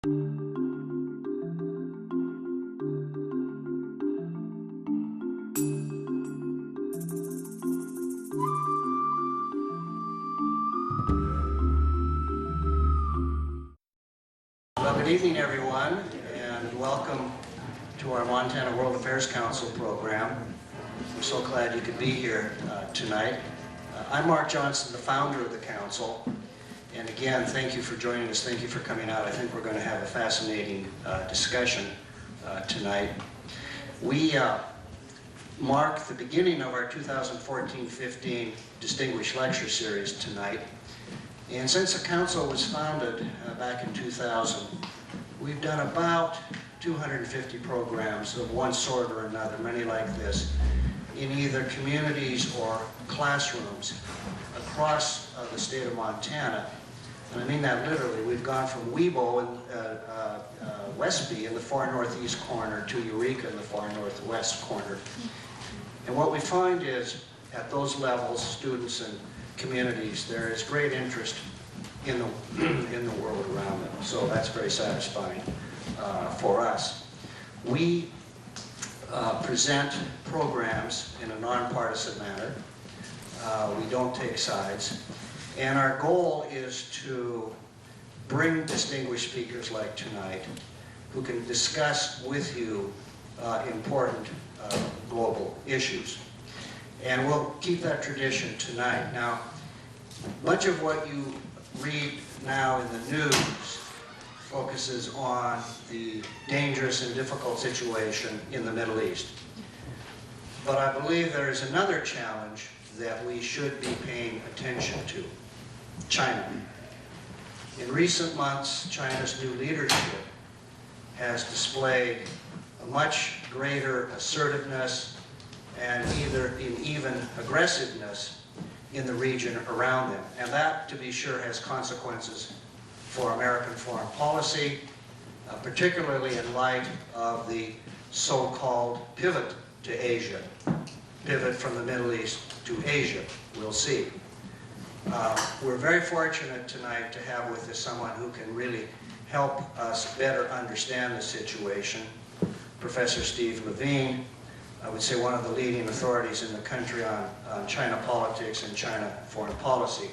Well, good evening, everyone, and welcome to our Montana World Affairs Council program. We're so glad you could be here tonight. I'm Mark Johnson, the founder of the council, and again, thank you for joining us. Thank you for coming out. I think we're going to have a fascinating discussion tonight. We mark the beginning of our 2014-15 Distinguished Lecture Series tonight. And since the council was founded back in 2000, we've done about 250 programs of one sort or another, many like this, in either communities or classrooms across the state of Montana. And I mean that literally. We've gone from Webo in Westby in the far northeast corner to Eureka in the far northwest corner. And what we find is, at those levels, students and communities, there is great interest in the world around them. So that's very satisfying for us. We present programs in a nonpartisan manner. We don't take sides. And our goal is to bring distinguished speakers like tonight who can discuss with you important global issues. And we'll keep that tradition tonight. Now, much of what you read now in the news focuses on the dangerous and difficult situation in the Middle East. But I believe there is another challenge that we should be paying attention to: China. In recent months, China's new leadership has displayed a much greater assertiveness and even aggressiveness in the region around them. And that, to be sure, has consequences for American foreign policy, particularly in light of the so-called pivot to Asia, pivot from the Middle East to Asia. We'll see. We're very fortunate tonight to have with us someone who can really help us better understand the situation, Professor Steve Levine. I would say one of the leading authorities in the country on China politics and China foreign policy.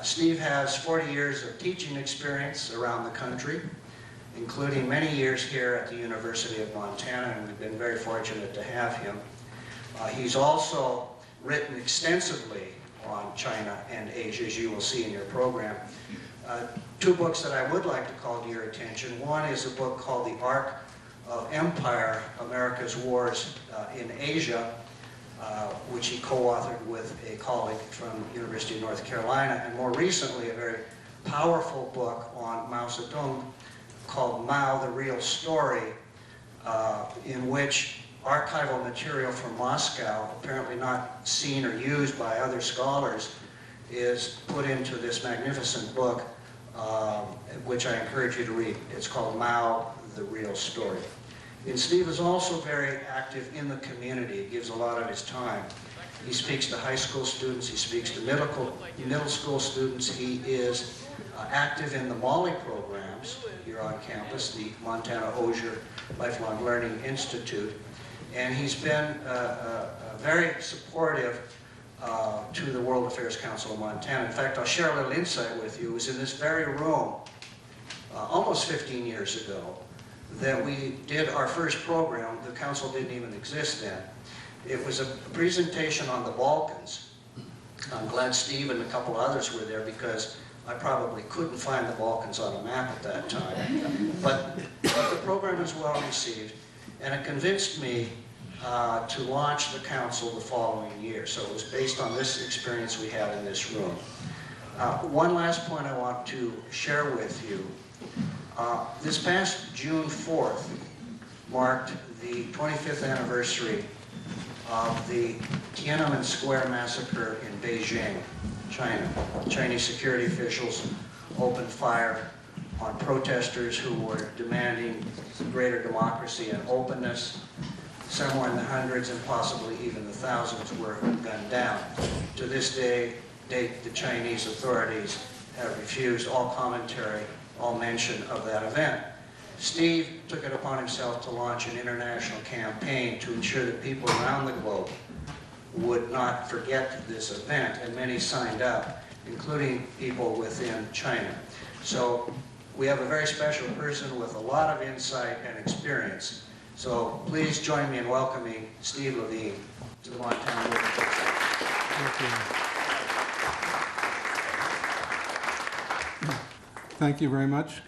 Steve has 40 years of teaching experience around the country, including many years here at the University of Montana, and we've been very fortunate to have him. He's also written extensively on China and Asia, as you will see in your program. Two books that I would like to call to your attention. One is a book called The Arc of Empire, America's Wars in Asia, which he co-authored with a colleague from University of North Carolina, and more recently a very powerful book on Mao Zedong called Mao, The Real Story, in which archival material from Moscow, apparently not seen or used by other scholars, is put into this magnificent book, which I encourage you to read. It's called Mao, The Real Story. And Steve is also very active in the community. He gives a lot of his time. He speaks to high school students. He speaks to middle school students. He is active in the MOLLI programs here on campus, the Montana Osier Lifelong Learning Institute. And he's been very supportive to the World Affairs Council of Montana. In fact, I'll share a little insight with you. It was in this very room almost 15 years ago that we did our first program. The council didn't even exist then. It was a presentation on the Balkans. I'm glad Steve and a couple others were there because I probably couldn't find the Balkans on a map at that time. But the program was well received, and it convinced me to launch the council the following year. So it was based on this experience we had in this room. One last point I want to share with you. This past June 4th marked the 25th anniversary of the Tiananmen Square massacre in Beijing, China. Chinese security officials opened fire on protesters who were demanding greater democracy and openness. Somewhere in the hundreds and possibly even the thousands were gunned down. To this day, the Chinese authorities have refused all commentary all mention of that event. Steve took it upon himself to launch an international campaign to ensure that people around the globe would not forget this event, and many signed up, including people within China. So we have a very special person with a lot of insight and experience. So please join me in welcoming Steve Levine to the Montana World Affairs. Thank you. Thank you very much.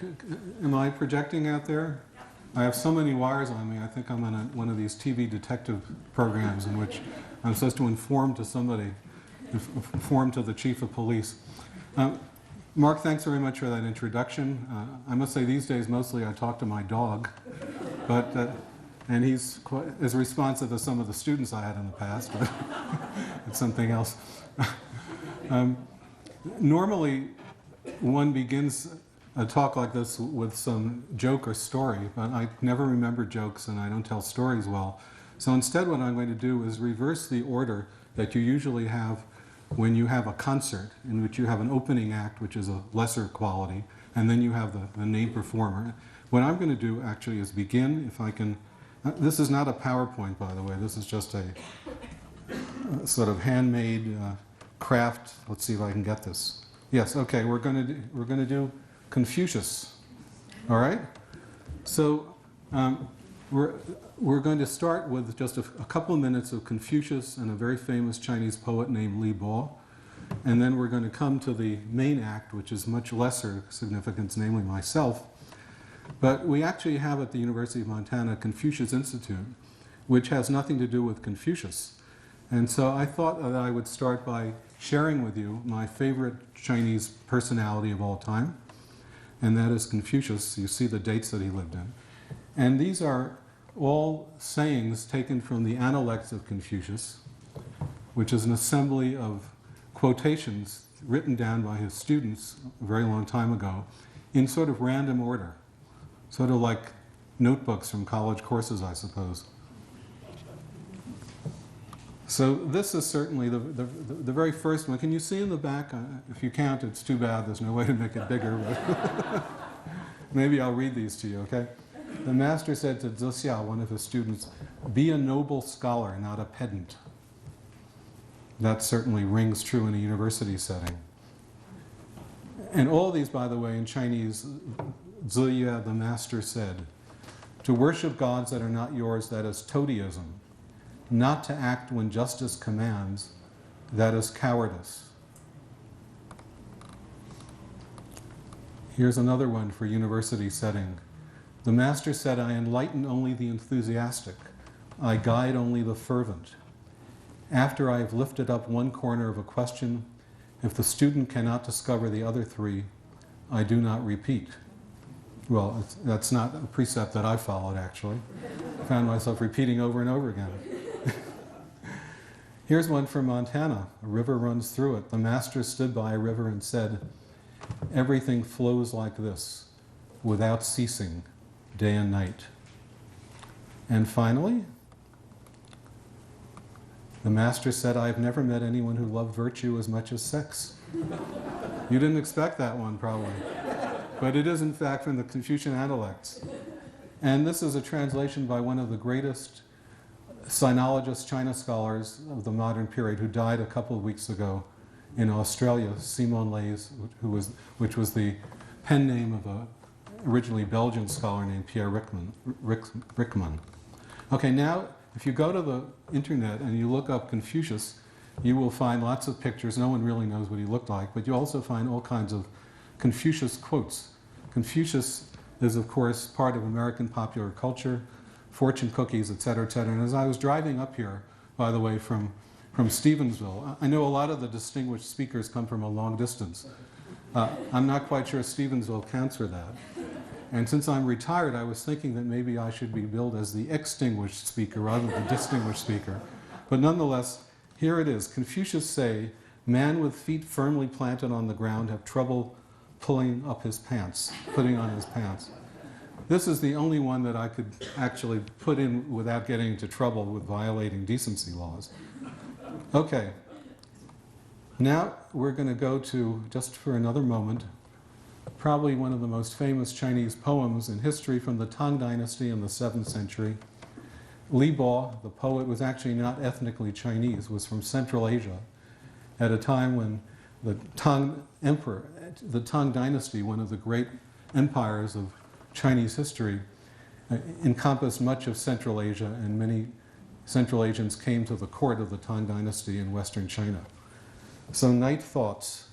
Am I projecting out there? I have so many wires on me. I think I'm on one of these TV detective programs in which I'm supposed to inform to somebody, inform to the chief of police. Mark, thanks very much for that introduction. I must say these days mostly I talk to my dog, and he's quite as responsive as some of the students I had in the past, but it's something else. Normally, one begins a talk like this with some joke or story, but I never remember jokes and I don't tell stories well. So instead what I'm going to do is reverse the order that you usually have when you have a concert, in which you have an opening act, which is a lesser quality, and then you have the named performer. What I'm going to do actually is begin, if I can. This is not a PowerPoint, by the way. This is just a sort of handmade craft. Let's see if I can get this. Yes, okay. We're going to do Confucius. All right. So we're going to start with just a couple of minutes of Confucius and a very famous Chinese poet named Li Bo, and then we're going to come to the main act, which is much lesser significance, namely myself. But we actually have at the University of Montana a Confucius Institute, which has nothing to do with Confucius. And so I thought that I would start by sharing with you my favorite Chinese personality of all time, and that is Confucius. You see the dates that he lived in. And these are all sayings taken from the Analects of Confucius, which is an assembly of quotations written down by his students a very long time ago in sort of random order, sort of like notebooks from college courses, I suppose. So this is certainly the very first one. Can you see in the back? If you can't, it's too bad. There's no way to make it bigger. But maybe I'll read these to you, okay? The master said to Zixia, one of his students, "Be a noble scholar, not a pedant." That certainly rings true in a university setting. And all these, by the way, in Chinese, Zixia, the master said, "To worship gods that are not yours, that is toadyism. Not to act when justice commands, that is cowardice." Here's another one for university setting. The master said, "I enlighten only the enthusiastic. I guide only the fervent. After I have lifted up one corner of a question, if the student cannot discover the other three, I do not repeat." Well, that's not a precept that I followed, actually. I found myself repeating over and over again. Here's one from Montana. A river runs through it. The master stood by a river and said, "Everything flows like this, without ceasing, day and night." And finally, the master said, "I have never met anyone who loved virtue as much as sex." You didn't expect that one, probably. But it is, in fact, from the Confucian Analects. And this is a translation by one of the greatest sinologist China scholars of the modern period, who died a couple of weeks ago in Australia, Simon Leys, which was the pen name of a originally Belgian scholar named Pierre Ryckman. Okay, now if you go to the internet and you look up Confucius, you will find lots of pictures. No one really knows what he looked like, but you also find all kinds of Confucius quotes. Confucius is, of course, part of American popular culture, fortune cookies, etc., etc. And as I was driving up here, by the way, from Stevensville, I know a lot of the distinguished speakers come from a long distance. I'm not quite sure Stevensville counts for that. And since I'm retired, I was thinking that maybe I should be billed as the extinguished speaker rather than the distinguished speaker. But nonetheless, here it is. Confucius say, "Man with feet firmly planted on the ground have trouble putting on his pants." This is the only one that I could actually put in without getting into trouble with violating decency laws. Okay. Now we're going to go to, just for another moment, probably one of the most famous Chinese poems in history from the Tang Dynasty in the 7th century. Li Bo, the poet, was actually not ethnically Chinese, was from Central Asia at a time when the Tang Emperor, the Tang Dynasty, one of the great empires of Chinese history, encompassed much of Central Asia, and many Central Asians came to the court of the Tang Dynasty in Western China. So, Night Thoughts.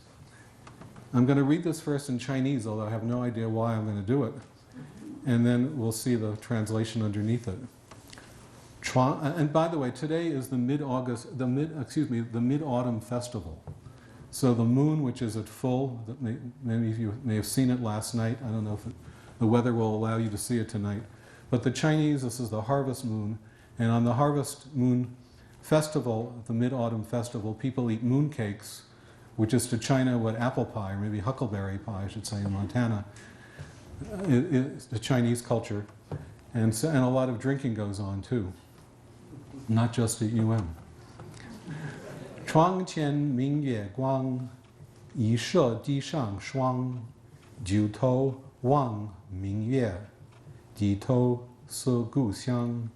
I'm going to read this first in Chinese, although I have no idea why I'm going to do it, and then we'll see the translation underneath it. And by the way, today is the Mid-Autumn Festival. So the moon, which is at full, many of you may have seen it last night. I don't know if the weather will allow you to see it tonight. But the Chinese, this is the harvest moon, and on the harvest moon festival, the Mid-Autumn Festival, people eat moon cakes, which is to China what apple pie, or maybe huckleberry pie, I should say, in Montana, is the Chinese culture. And a lot of drinking goes on too, not just at UM. 窗前明月光，一射地上霜。举头望明月，低头思故乡。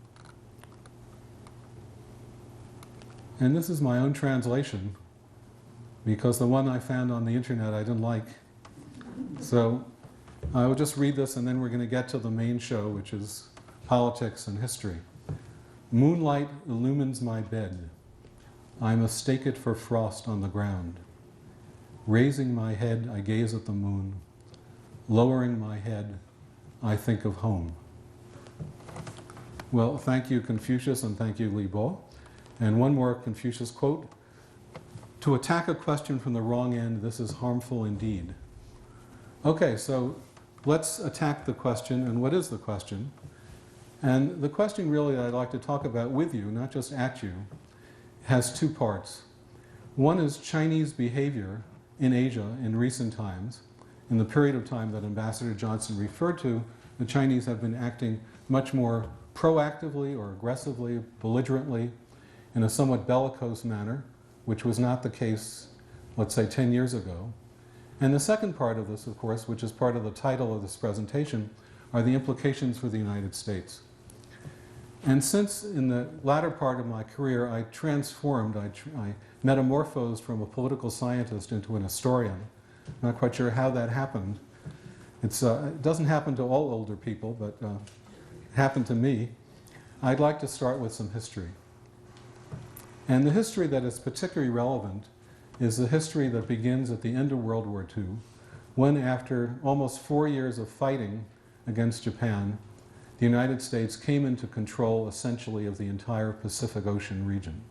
And this is my own translation, because the one I found on the internet I didn't like. So I will just read this, and then we're going to get to the main show, which is politics and history. Moonlight illumines my bed. I mistake it for frost on the ground. Raising my head, I gaze at the moon. Lowering my head, I think of home. Well, thank you, Confucius, and thank you, Li Bo. And one more Confucius quote. To attack a question from the wrong end, this is harmful indeed. Okay, so let's attack the question. And what is the question? And the question really that I'd like to talk about with you, not just at you, has two parts. One is Chinese behavior in Asia in recent times. In the period of time that Ambassador Johnson referred to, the Chinese have been acting much more proactively or aggressively, belligerently, in a somewhat bellicose manner, which was not the case, let's say, 10 years ago. And the second part of this, of course, which is part of the title of this presentation, are the implications for the United States. And since in the latter part of my career I transformed, I metamorphosed from a political scientist into an historian. I'm not quite sure how that happened. It doesn't happen to all older people, but it happened to me. I'd like to start with some history. And the history that is particularly relevant is the history that begins at the end of World War II, when after almost 4 years of fighting against Japan, the United States came into control essentially of the entire Pacific Ocean region.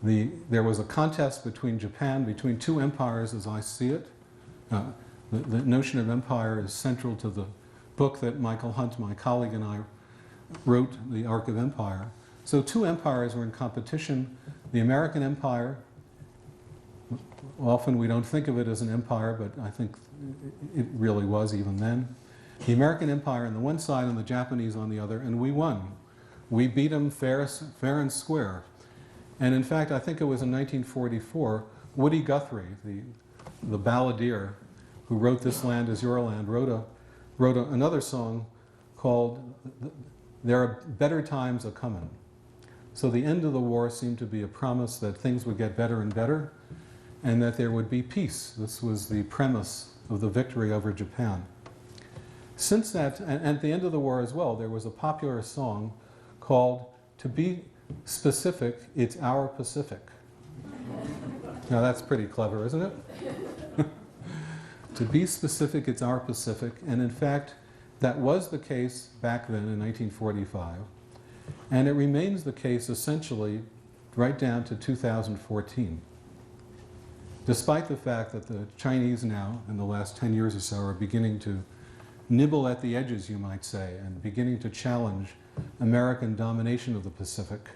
There was a contest between two empires as I see it. The notion of empire is central to the book that Michael Hunt, my colleague, and I wrote, The Arc of Empire. So two empires were in competition. The American Empire, often we don't think of it as an empire, but I think it really was even then. The American Empire on the one side and the Japanese on the other, and we won. We beat them fair and square. And in fact, I think it was in 1944, Woody Guthrie, the balladeer who wrote This Land Is Your Land, wrote another song called There Are Better Times A-Comin'. So the end of the war seemed to be a promise that things would get better and better, and that there would be peace. This was the premise of the victory over Japan. Since that, and at the end of the war as well, there was a popular song called To Be Specific, It's Our Pacific. Now that's pretty clever, isn't it? To be specific, it's our Pacific. And in fact, that was the case back then in 1945. And it remains the case essentially right down to 2014. Despite the fact that the Chinese now, in the last 10 years or so, are beginning to nibble at the edges, you might say, and beginning to challenge American domination of the Pacific.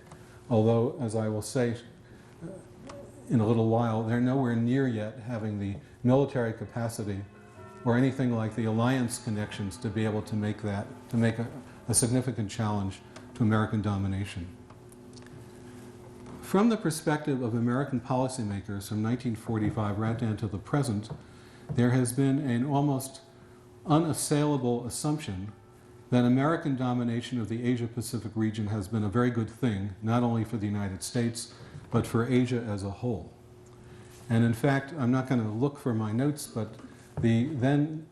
Although, as I will say in a little while, they're nowhere near yet having the military capacity or anything like the alliance connections to be able to make a significant challenge to American domination. From the perspective of American policymakers from 1945 right down to the present, there has been an almost unassailable assumption that American domination of the Asia-Pacific region has been a very good thing, not only for the United States, but for Asia as a whole. And in fact, I'm not going to look for my notes, but the then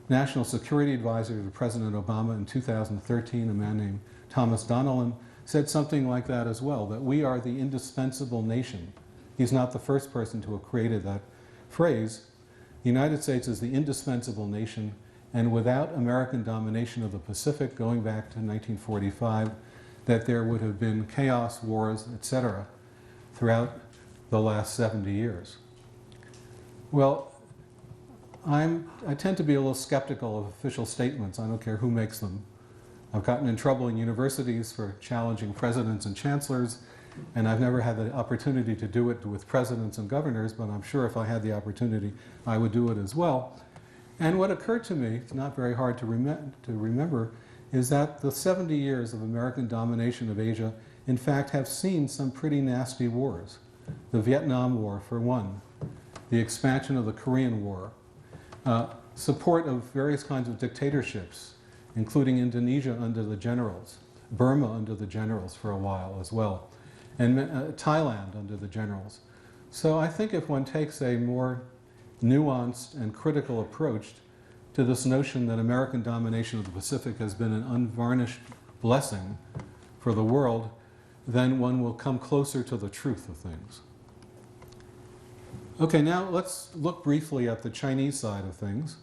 National Security Advisor to President Obama in 2013, a man named Thomas Donnellan, said something like that as well, that we are the indispensable nation. He's not the first person to have created that phrase. The United States is the indispensable nation, and without American domination of the Pacific, going back to 1945, that there would have been chaos, wars, etc., throughout the last 70 years. Well, I tend to be a little skeptical of official statements. I don't care who makes them. I've gotten in trouble in universities for challenging presidents and chancellors, and I've never had the opportunity to do it with presidents and governors, but I'm sure if I had the opportunity, I would do it as well. And what occurred to me, it's not very hard to remember, is that the 70 years of American domination of Asia, in fact, have seen some pretty nasty wars. The Vietnam War, for one, the expansion of the Korean War, support of various kinds of dictatorships, including Indonesia under the generals, Burma under the generals for a while as well, and Thailand under the generals. So I think if one takes a more nuanced and critical approach to this notion that American domination of the Pacific has been an unvarnished blessing for the world, then one will come closer to the truth of things. Okay, now let's look briefly at the Chinese side of things.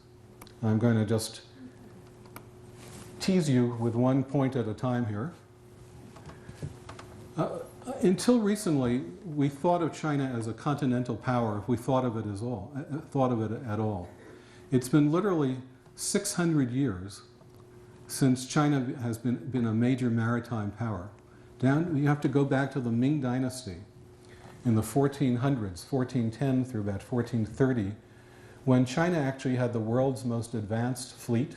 I'm going to just tease you with one point at a time here. Until recently, we thought of China as a continental power if we thought of it at all. It's been literally 600 years since China has been a major maritime power. You have to go back to the Ming Dynasty in the 1400s, 1410 through about 1430, when China actually had the world's most advanced fleet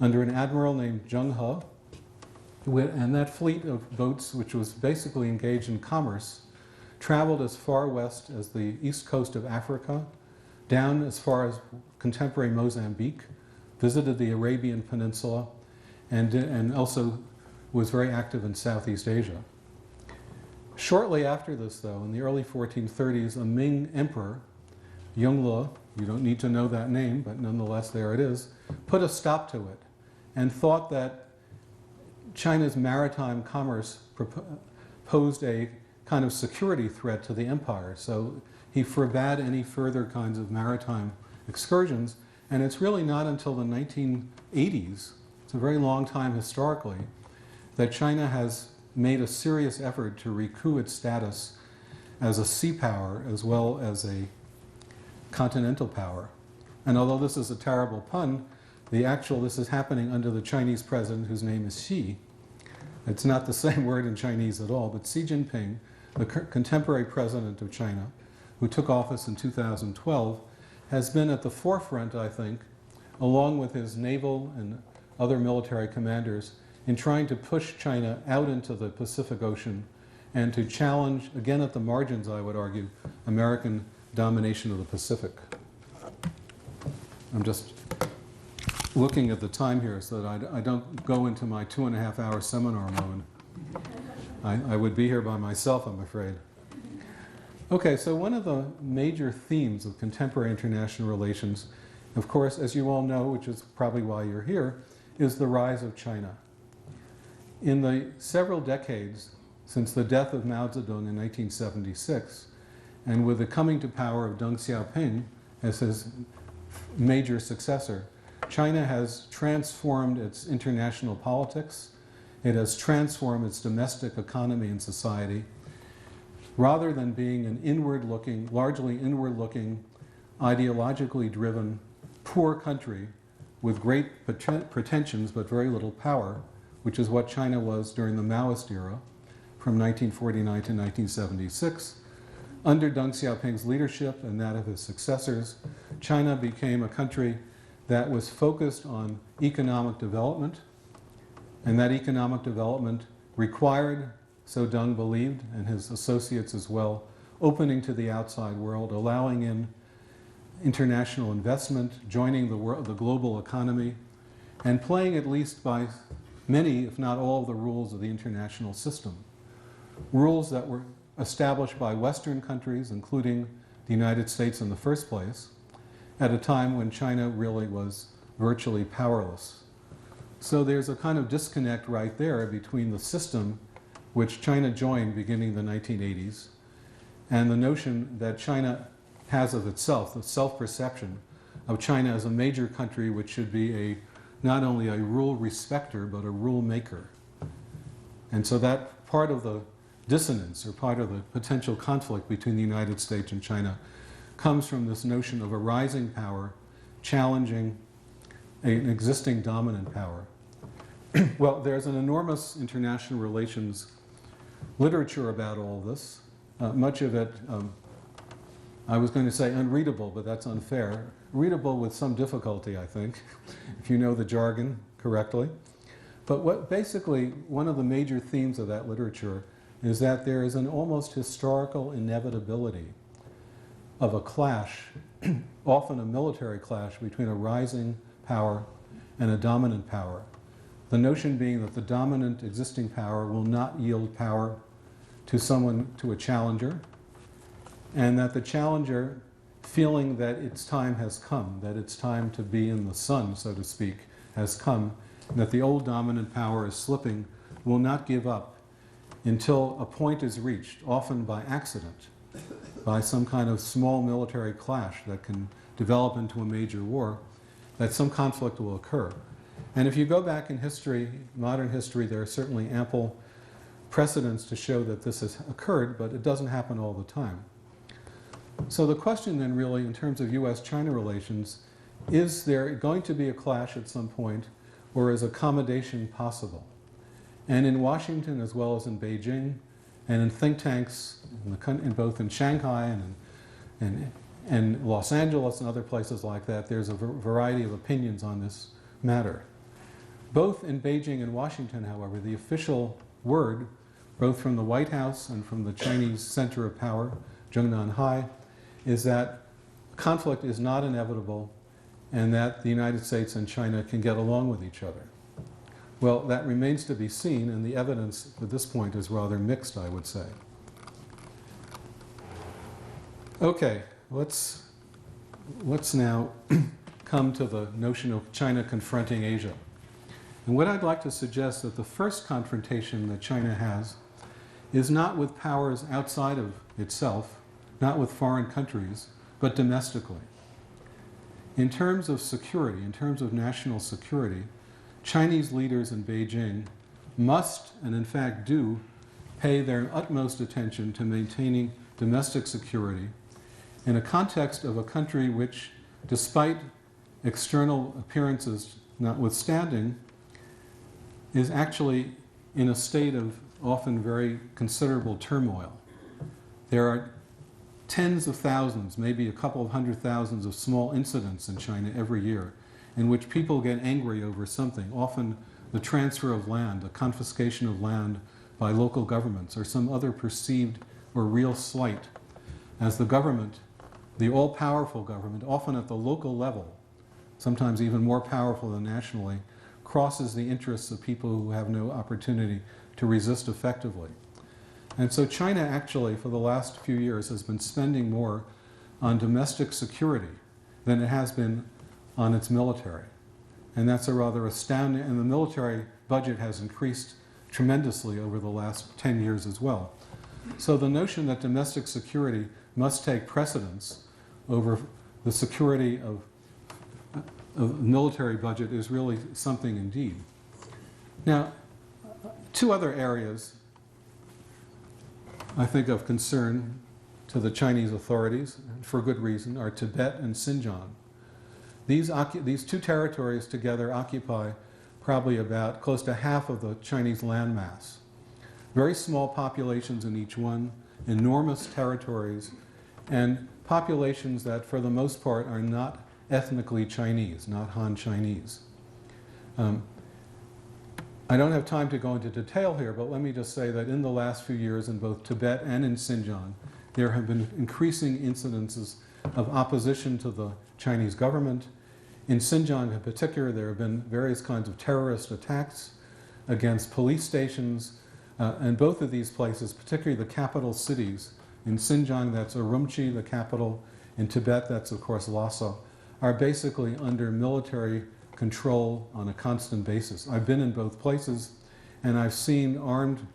under an admiral named Zheng He. And that fleet of boats, which was basically engaged in commerce, traveled as far west as the east coast of Africa, down as far as contemporary Mozambique, visited the Arabian Peninsula, and also was very active in Southeast Asia. Shortly after this, though, in the early 1430s, a Ming emperor, Yongle, you don't need to know that name, but nonetheless there it is, put a stop to it and thought that China's maritime commerce posed a kind of security threat to the empire. So he forbade any further kinds of maritime excursions, and it's really not until the 1980s, it's a very long time historically, that China has made a serious effort to recoup its status as a sea power as well as a continental power. And although this is a terrible pun, this is happening under the Chinese president whose name is Xi. It's not the same word in Chinese at all, but Xi Jinping, the contemporary president of China, who took office in 2012, has been at the forefront, I think, along with his naval and other military commanders, in trying to push China out into the Pacific Ocean and to challenge, again at the margins I would argue, American domination of the Pacific. I'm just looking at the time here so that I don't go into my 2.5-hour seminar mode. I would be here by myself, I'm afraid. Okay, so one of the major themes of contemporary international relations, of course, as you all know, which is probably why you're here, is the rise of China. In the several decades since the death of Mao Zedong in 1976, and with the coming to power of Deng Xiaoping as his major successor, China has transformed its international politics. It has transformed its domestic economy and society. Rather than being an inward-looking, largely inward-looking, ideologically driven, poor country with great pretensions but very little power, which is what China was during the Maoist era, from 1949 to 1976. Under Deng Xiaoping's leadership and that of his successors, China became a country that was focused on economic development, and that economic development required, so Deng believed, and his associates as well, opening to the outside world, allowing in international investment, joining the global economy, and playing at least by many, if not all, of the rules of the international system. Rules that were established by Western countries, including the United States in the first place, at a time when China really was virtually powerless. So there's a kind of disconnect right there between the system which China joined beginning the 1980s and the notion that China has of itself, the self-perception of China as a major country which should be not only a rule respecter but a rule maker. And so that part of the dissonance or part of the potential conflict between the United States and China comes from this notion of a rising power challenging an existing dominant power. Well, there's an enormous international relations literature about all this. Much of it, I was going to say unreadable, but that's unfair. Readable with some difficulty, I think, if you know the jargon correctly. But basically, one of the major themes of that literature is that there is an almost historical inevitability of a clash, often a military clash, between a rising power and a dominant power. The notion being that the dominant existing power will not yield power to a challenger, and that the challenger, feeling that its time has come, that its time to be in the sun, so to speak, has come, and that the old dominant power is slipping, will not give up until a point is reached, often by accident, by some kind of small military clash that can develop into a major war, that some conflict will occur. And if you go back in history, modern history, there are certainly ample precedents to show that this has occurred, but it doesn't happen all the time. So the question then really, in terms of US-China relations, is there going to be a clash at some point, or is accommodation possible? And in Washington, as well as in Beijing, and in think tanks, both in Shanghai and Los Angeles and other places like that, there's a variety of opinions on this matter. Both in Beijing and Washington, however, the official word, both from the White House and from the Chinese center of power, Zhongnanhai, is that conflict is not inevitable and that the United States and China can get along with each other. Well, that remains to be seen, and the evidence at this point is rather mixed, I would say. Okay, let's now come to the notion of China confronting Asia. And what I'd like to suggest that the first confrontation that China has is not with powers outside of itself, not with foreign countries, but domestically. In terms of security, in terms of national security, Chinese leaders in Beijing must, and in fact do, pay their utmost attention to maintaining domestic security in a context of a country which, despite external appearances notwithstanding, is actually in a state of often very considerable turmoil. There are tens of thousands, maybe a couple of 100,000 of small incidents in China every year in which people get angry over something, often the transfer of land, the confiscation of land by local governments, or some other perceived or real slight, as the government, the all-powerful government, often at the local level, sometimes even more powerful than nationally, crosses the interests of people who have no opportunity to resist effectively. And so China actually, for the last few years, has been spending more on domestic security than it has been on its military. And that's a rather astounding, and the military budget has increased tremendously over the last 10 years as well. So the notion that domestic security must take precedence over the security of military budget is really something indeed. Now, two other areas I think of concern to the Chinese authorities, for good reason, are Tibet and Xinjiang. These two territories together occupy probably about close to half of the Chinese landmass. Very small populations in each one, enormous territories, and populations that for the most part are not ethnically Chinese, not Han Chinese. I don't have time to go into detail here, but let me just say that in the last few years in both Tibet and in Xinjiang, there have been increasing incidences of opposition to the Chinese government. In Xinjiang in particular, there have been various kinds of terrorist attacks against police stations, and both of these places, particularly the capital cities. In Xinjiang, that's Urumqi, the capital. In Tibet, that's of course Lhasa, are basically under military control on a constant basis. I've been in both places, and I've seen armed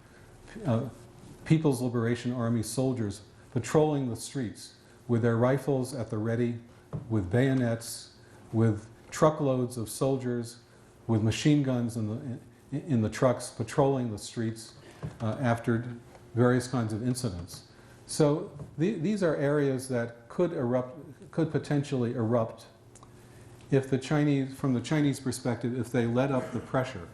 People's Liberation Army soldiers patrolling the streets with their rifles at the ready, with bayonets, with truckloads of soldiers, with machine guns in the trucks, patrolling the streets after various kinds of incidents. So these are areas that could potentially erupt if the Chinese, from the Chinese perspective, if they let up the pressure.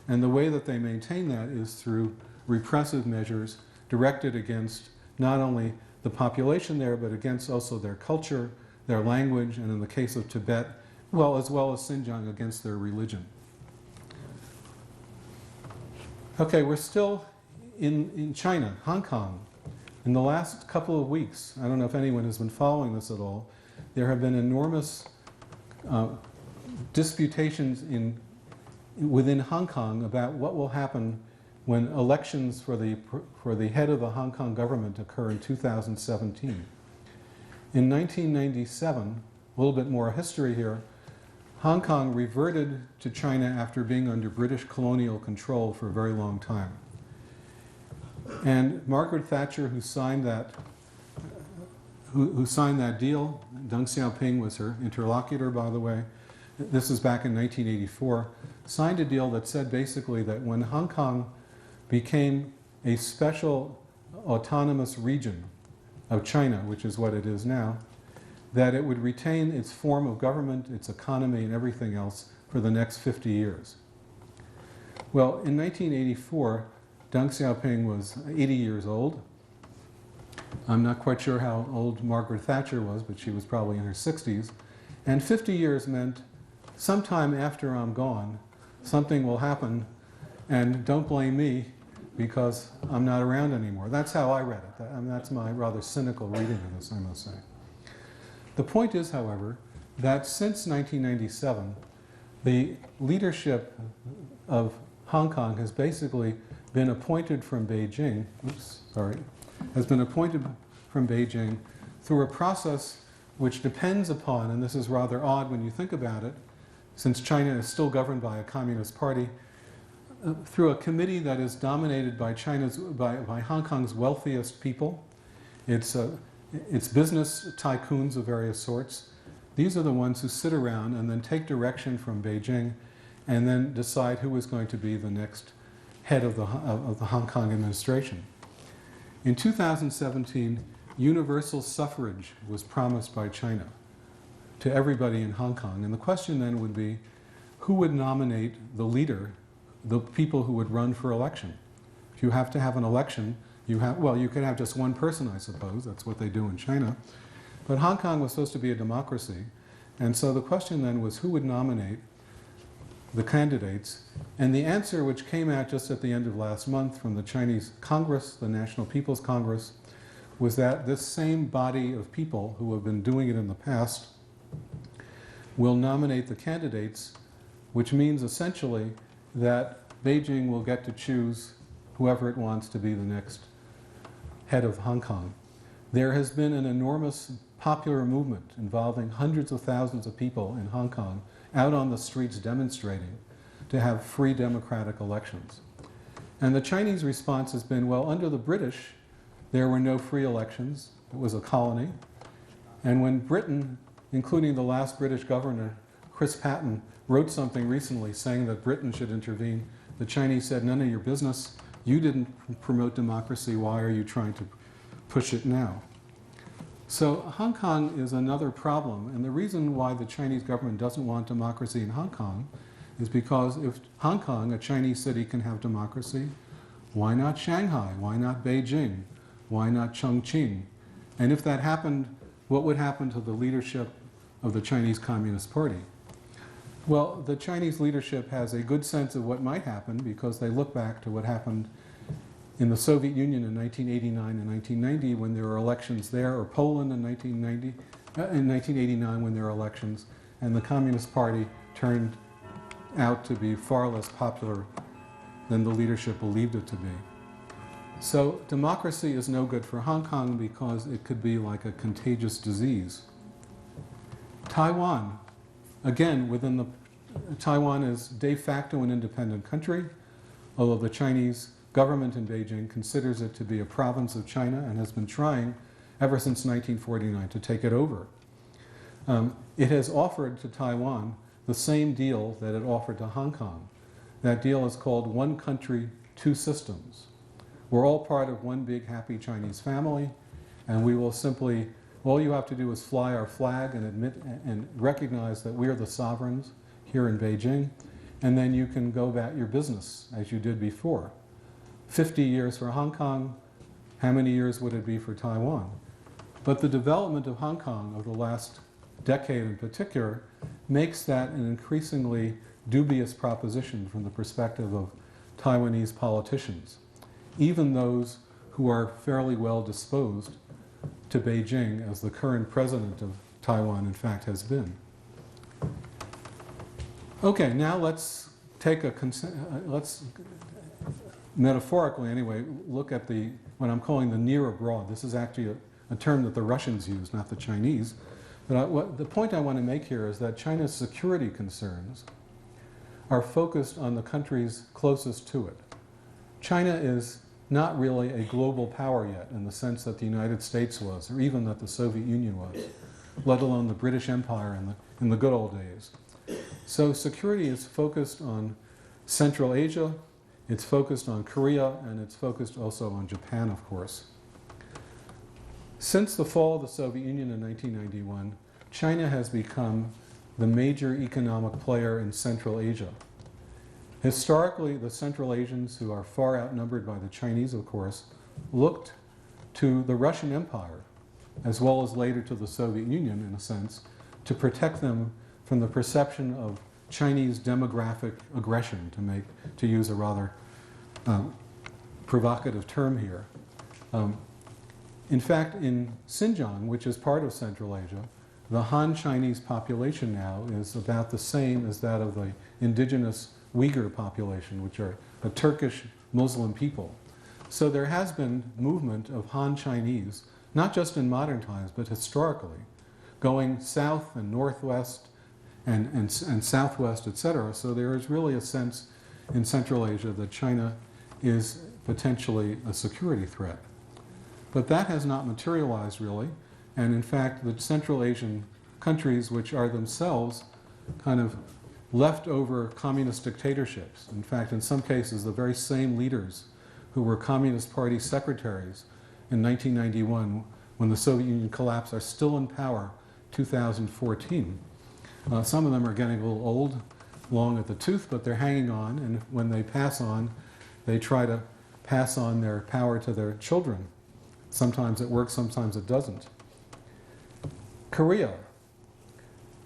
And the way that they maintain that is through repressive measures directed against not only the population there, but against also their culture, their language, and in the case of Tibet, as well as Xinjiang, against their religion. Okay, we're still in China, Hong Kong. In the last couple of weeks, I don't know if anyone has been following this at all, there have been enormous disputations within Hong Kong about what will happen when elections for the head of the Hong Kong government occur in 2017. In 1997, a little bit more history here, Hong Kong reverted to China after being under British colonial control for a very long time. And Margaret Thatcher, who signed that deal, Deng Xiaoping was her interlocutor, by the way, this is back in 1984, signed a deal that said basically that when Hong Kong became a special autonomous region of China, which is what it is now, that it would retain its form of government, its economy, and everything else for the next 50 years. Well, in 1984, Deng Xiaoping was 80 years old. I'm not quite sure how old Margaret Thatcher was, but she was probably in her 60s. And 50 years meant sometime after I'm gone, something will happen, and don't blame me because I'm not around anymore. That's how I read it. That's my rather cynical reading of this, I must say. The point is, however, that since 1997, the leadership of Hong Kong has basically been appointed from Beijing, has been appointed from Beijing through a process which depends upon, and this is rather odd when you think about it, since China is still governed by a communist party, through a committee that is dominated by Hong Kong's wealthiest people. It's business tycoons of various sorts. These are the ones who sit around and then take direction from Beijing and then decide who is going to be the next head of the Hong Kong administration. In 2017, universal suffrage was promised by China to everybody in Hong Kong. And the question then would be, who would nominate the leader, the people who would run for election? If you have to have an election, you could have just one person, I suppose. That's what they do in China. But Hong Kong was supposed to be a democracy. And so the question then was, who would nominate the candidates? And the answer, which came out just at the end of last month from the Chinese Congress, the National People's Congress, was that this same body of people who have been doing it in the past will nominate the candidates, which means essentially that Beijing will get to choose whoever it wants to be the next head of Hong Kong. There has been an enormous popular movement involving hundreds of thousands of people in Hong Kong out on the streets demonstrating to have free democratic elections. And the Chinese response has been, well, under the British, there were no free elections. It was a colony. And when Britain, including the last British governor, Chris Patten, wrote something recently saying that Britain should intervene, the Chinese said, none of your business. You didn't promote democracy. Why are you trying to push it now? So Hong Kong is another problem. And the reason why the Chinese government doesn't want democracy in Hong Kong is because if Hong Kong, a Chinese city, can have democracy, why not Shanghai? Why not Beijing? Why not Chongqing? And if that happened, what would happen to the leadership of the Chinese Communist Party? Well, the Chinese leadership has a good sense of what might happen because they look back to what happened in the Soviet Union in 1989 and 1990 when there were elections there, or Poland in 1990 in 1989 when there were elections, and the Communist Party turned out to be far less popular than the leadership believed it to be. So democracy is no good for Hong Kong because it could be like a contagious disease. Taiwan, again, Taiwan is de facto an independent country, although the Chinese government in Beijing considers it to be a province of China and has been trying ever since 1949 to take it over. It has offered to Taiwan the same deal that it offered to Hong Kong. That deal is called One Country, Two Systems. We're all part of one big happy Chinese family, and we will simply, all you have to do is fly our flag and admit and recognize that we are the sovereigns here in Beijing, and then you can go about your business as you did before. 50 years for Hong Kong, how many years would it be for Taiwan? But the development of Hong Kong over the last decade in particular makes that an increasingly dubious proposition from the perspective of Taiwanese politicians, even those who are fairly well disposed to Beijing, as the current president of Taiwan in fact has been. Okay, now let's take let's metaphorically anyway look at what I'm calling the near abroad. This is actually a term that the Russians use, not the Chinese. But the point I want to make here is that China's security concerns are focused on the countries closest to it. China is not really a global power yet in the sense that the United States was, or even that the Soviet Union was, let alone the British Empire in the good old days. So security is focused on Central Asia, it's focused on Korea, and it's focused also on Japan, of course. Since the fall of the Soviet Union in 1991, China has become the major economic player in Central Asia. Historically, the Central Asians, who are far outnumbered by the Chinese, of course, looked to the Russian Empire, as well as later to the Soviet Union, in a sense, to protect them from the perception of Chinese demographic aggression, to use a rather provocative term here. In fact, in Xinjiang, which is part of Central Asia, the Han Chinese population now is about the same as that of the indigenous Uyghur population, which are a Turkish Muslim people. So there has been movement of Han Chinese, not just in modern times, but historically, going south and northwest and southwest, etc. So there is really a sense in Central Asia that China is potentially a security threat. But that has not materialized really, and in fact the Central Asian countries, which are themselves kind of leftover communist dictatorships, in fact in some cases the very same leaders who were Communist Party secretaries in 1991 when the Soviet Union collapsed are still in power 2014. Some of them are getting a little old, long at the tooth, but they're hanging on, and when they pass on, they try to pass on their power to their children. Sometimes it works, sometimes it doesn't. Korea.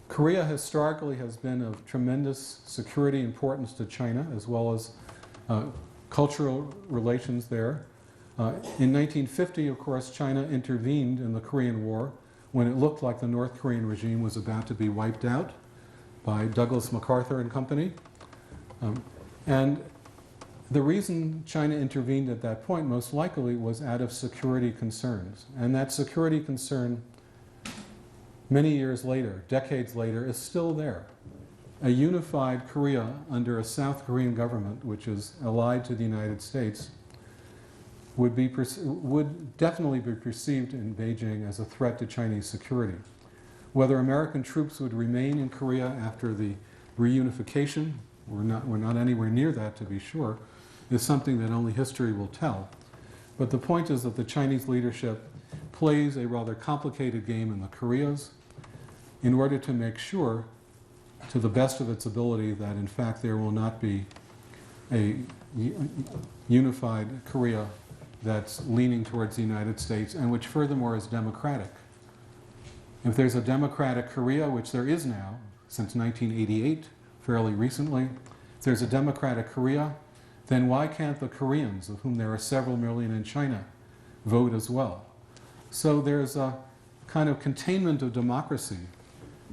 Korea historically has been of tremendous security importance to China, as well as cultural relations there. In 1950, of course, China intervened in the Korean War when it looked like the North Korean regime was about to be wiped out by Douglas MacArthur and company. And the reason China intervened at that point most likely was out of security concerns. And that security concern, many years later, decades later, is still there. A unified Korea under a South Korean government, which is allied to the United States, would definitely be perceived in Beijing as a threat to Chinese security. Whether American troops would remain in Korea after the reunification, we're not anywhere near that to be sure, is something that only history will tell. But the point is that the Chinese leadership plays a rather complicated game in the Koreas in order to make sure, to the best of its ability, that in fact there will not be a unified Korea that's leaning towards the United States and which furthermore is democratic. If there's a democratic Korea, which there is now, since 1988, fairly recently, if there's a democratic Korea, then why can't the Koreans, of whom there are several million in China, vote as well? So there's kind of containment of democracy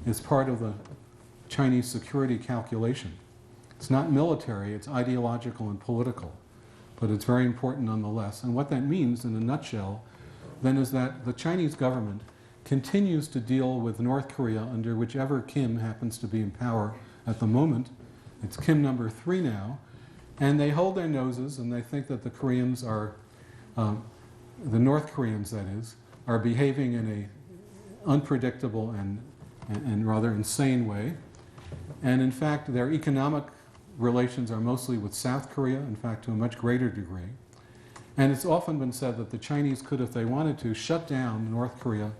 is part of the Chinese security calculation. It's not military, it's ideological and political, but it's very important nonetheless. And what that means, in a nutshell, then is that the Chinese government continues to deal with North Korea under whichever Kim happens to be in power at the moment. It's Kim number 3 now, and they hold their noses and they think that the Koreans are, the North Koreans that is, are behaving in an unpredictable and rather insane way. And in fact, their economic relations are mostly with South Korea, in fact, to a much greater degree. And it's often been said that the Chinese could, if they wanted to, shut down North Korea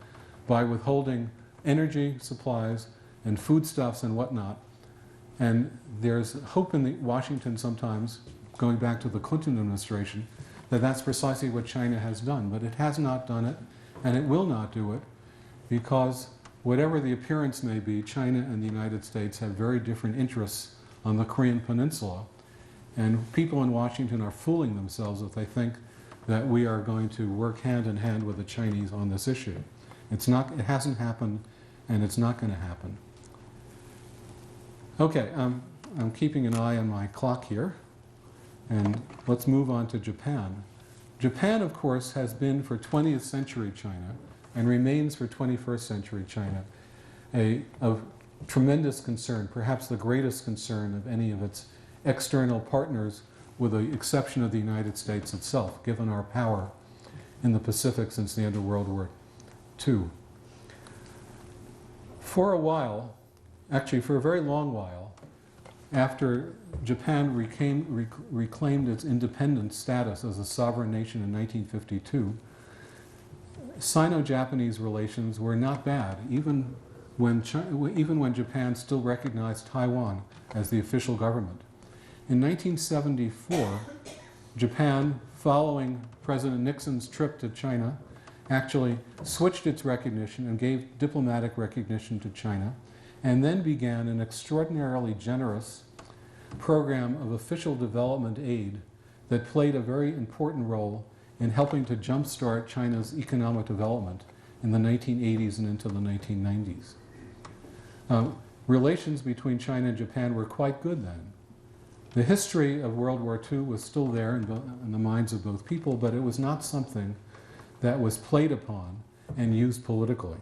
by withholding energy supplies and foodstuffs and whatnot. And there's hope in Washington sometimes, going back to the Clinton administration, that that's precisely what China has done. But it has not done it, and it will not do it, because whatever the appearance may be, China and the United States have very different interests on the Korean Peninsula. And people in Washington are fooling themselves if they think that we are going to work hand in hand with the Chinese on this issue. It's not, it hasn't happened, and it's not going to happen. Okay, I'm keeping an eye on my clock here, and let's move on to Japan. Japan, of course, has been for 20th century China, and remains for 21st century China, of tremendous concern, perhaps the greatest concern of any of its external partners, with the exception of the United States itself, given our power in the Pacific since the end of World War II. For a while, actually for a very long while, after Japan reclaimed its independent status as a sovereign nation in 1952, Sino-Japanese relations were not bad, even when Japan still recognized Taiwan as the official government. In 1974, Japan, following President Nixon's trip to China, actually switched its recognition and gave diplomatic recognition to China, and then began an extraordinarily generous program of official development aid that played a very important role in helping to jumpstart China's economic development in the 1980s and into the 1990s. Relations between China and Japan were quite good then. The history of World War II was still there in the minds of both people, but it was not something that was played upon and used politically.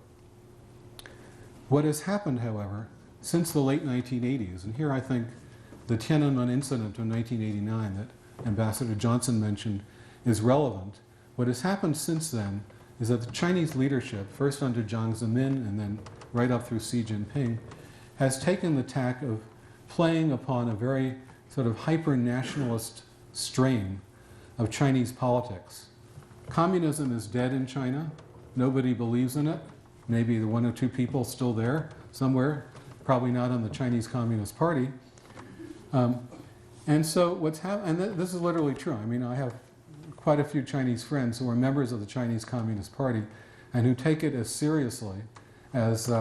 What has happened, however, since the late 1980s, and here I think the Tiananmen incident of 1989 that Ambassador Johnson mentioned is relevant. What has happened since then is that the Chinese leadership, first under Jiang Zemin and then right up through Xi Jinping, has taken the tack of playing upon a very sort of hyper-nationalist strain of Chinese politics. Communism is dead in China. Nobody believes in it. Maybe the one or two people still there somewhere, probably not on the Chinese Communist Party. And so what's happened, and this is literally true. I mean, I have quite a few Chinese friends who are members of the Chinese Communist Party and who take it as seriously as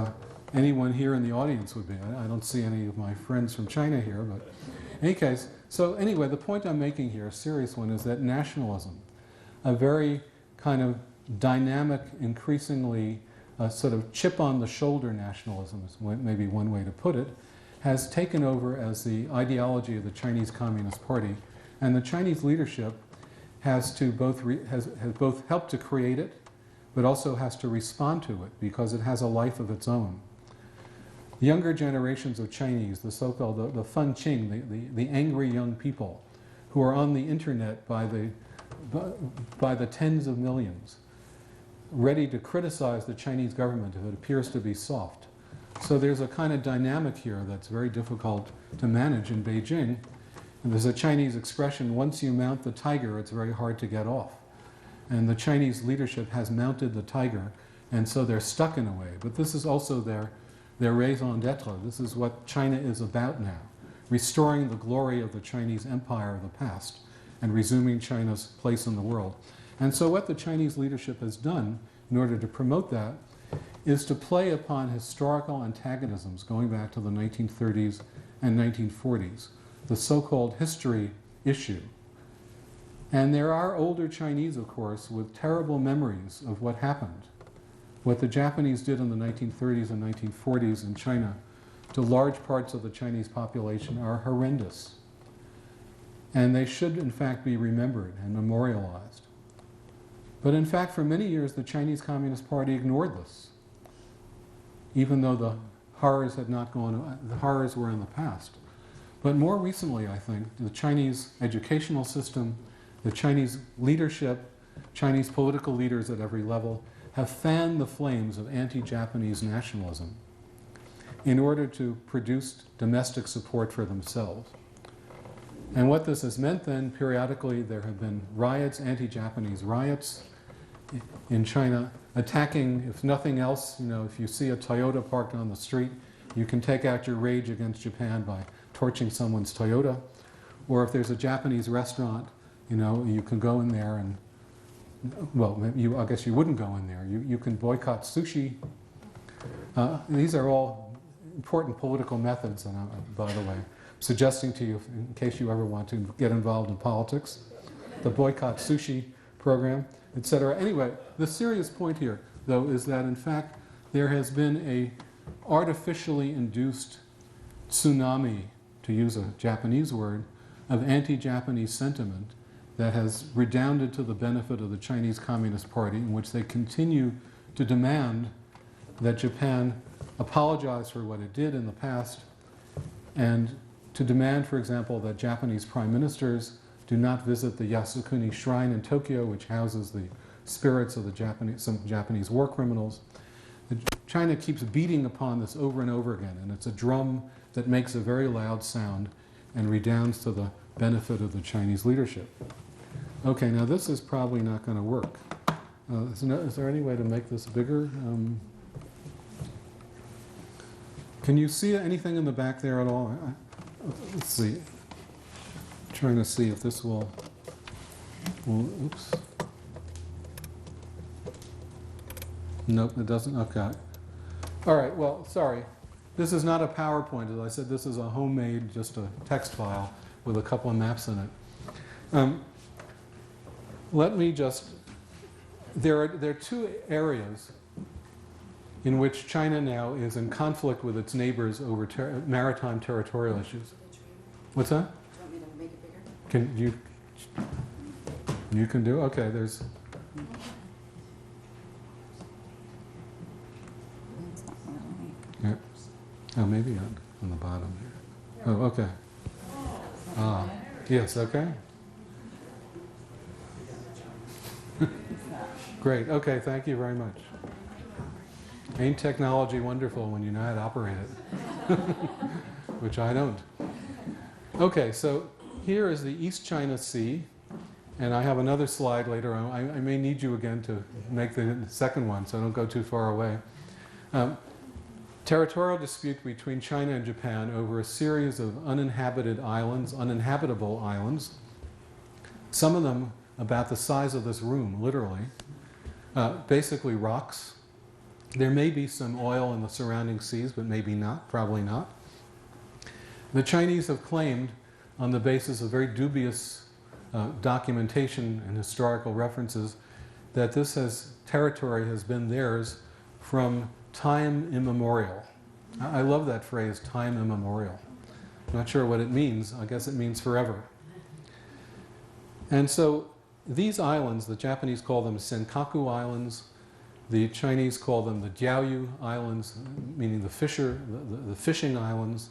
anyone here in the audience would be. I don't see any of my friends from China here, but in any case, so anyway, the point I'm making here, a serious one, is that nationalism, a very kind of dynamic, increasingly sort of chip-on-the-shoulder nationalism is maybe one way to put it, has taken over as the ideology of the Chinese Communist Party, and the Chinese leadership has both helped to create it, but also has to respond to it because it has a life of its own. Younger generations of Chinese, the so-called the Fun Qing, the angry young people, who are on the internet by the tens of millions, ready to criticize the Chinese government if it appears to be soft. So there's a kind of dynamic here that's very difficult to manage in Beijing. And there's a Chinese expression, once you mount the tiger, it's very hard to get off. And the Chinese leadership has mounted the tiger, and so they're stuck in a way. But this is also their raison d'etre. This is what China is about now, restoring the glory of the Chinese empire of the past and resuming China's place in the world. And so what the Chinese leadership has done in order to promote that is to play upon historical antagonisms going back to the 1930s and 1940s, the so-called history issue. And there are older Chinese, of course, with terrible memories of what happened. What the Japanese did in the 1930s and 1940s in China to large parts of the Chinese population are horrendous. And they should, in fact, be remembered and memorialized. But in fact, for many years, the Chinese Communist Party ignored this, even though the horrors had not gone, the horrors were in the past. But more recently, I think, the Chinese educational system, the Chinese leadership, Chinese political leaders at every level have fanned the flames of anti-Japanese nationalism in order to produce domestic support for themselves. And what this has meant then, periodically there have been riots, anti-Japanese riots in China, attacking, if nothing else, if you see a Toyota parked on the street, you can take out your rage against Japan by torching someone's Toyota. Or if there's a Japanese restaurant, you can go in there and, well, I guess you wouldn't go in there. You can boycott sushi. These are all important political methods, and by the way, suggesting to you, in case you ever want to get involved in politics, the boycott sushi program, etc. Anyway, the serious point here, though, is that in fact there has been a artificially induced tsunami, to use a Japanese word, of anti-Japanese sentiment that has redounded to the benefit of the Chinese Communist Party, in which they continue to demand that Japan apologize for what it did in the past, and to demand, for example, that Japanese prime ministers do not visit the Yasukuni Shrine in Tokyo, which houses the spirits of some Japanese war criminals. China keeps beating upon this over and over again, and it's a drum that makes a very loud sound and redounds to the benefit of the Chinese leadership. Okay, now this is probably not going to work. Is there any way to make this bigger? Can you see anything in the back there at all? Let's see. I'm trying to see if this will oops. Nope, it doesn't. Okay. All right, well, sorry. This is not a PowerPoint. As I said, this is a homemade, just a text file with a couple of maps in it. Let me just, there are two areas in which China now is in conflict with its neighbors over maritime territorial issues. What's that? Do you want me to make it bigger? Can you can do? Okay, there's. Yeah. Oh, maybe on the bottom here. Oh, okay. Ah, yes, okay. Great. Okay, thank you very much. Ain't technology wonderful when you know how to operate it? Which I don't. Okay, so here is the East China Sea, and I have another slide later on. I may need you again to make the second one, so don't go too far away. Territorial dispute between China and Japan over a series of uninhabited islands, uninhabitable islands, some of them about the size of this room, literally, basically rocks. There may be some oil in the surrounding seas, but maybe not, probably not. The Chinese have claimed, on the basis of very dubious documentation and historical references, that this territory has been theirs from time immemorial. I love that phrase, time immemorial. Not sure what it means. I guess it means forever. And so these islands, the Japanese call them Senkaku Islands. The Chinese call them the Diaoyu Islands, meaning the fishing islands,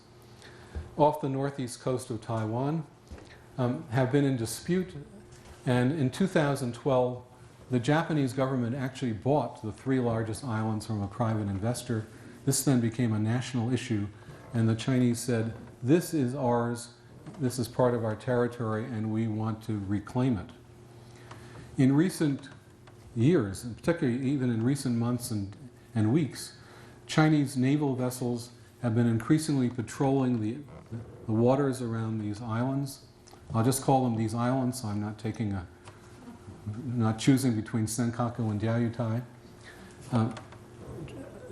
off the northeast coast of Taiwan, have been in dispute. And in 2012, the Japanese government actually bought the 3 largest islands from a private investor. This then became a national issue, and the Chinese said, this is ours, this is part of our territory, and we want to reclaim it. In recent years, and particularly even in recent months and weeks, Chinese naval vessels have been increasingly patrolling the waters around these islands. I'll just call them these islands, so I'm not choosing between Senkaku and Diaoyu.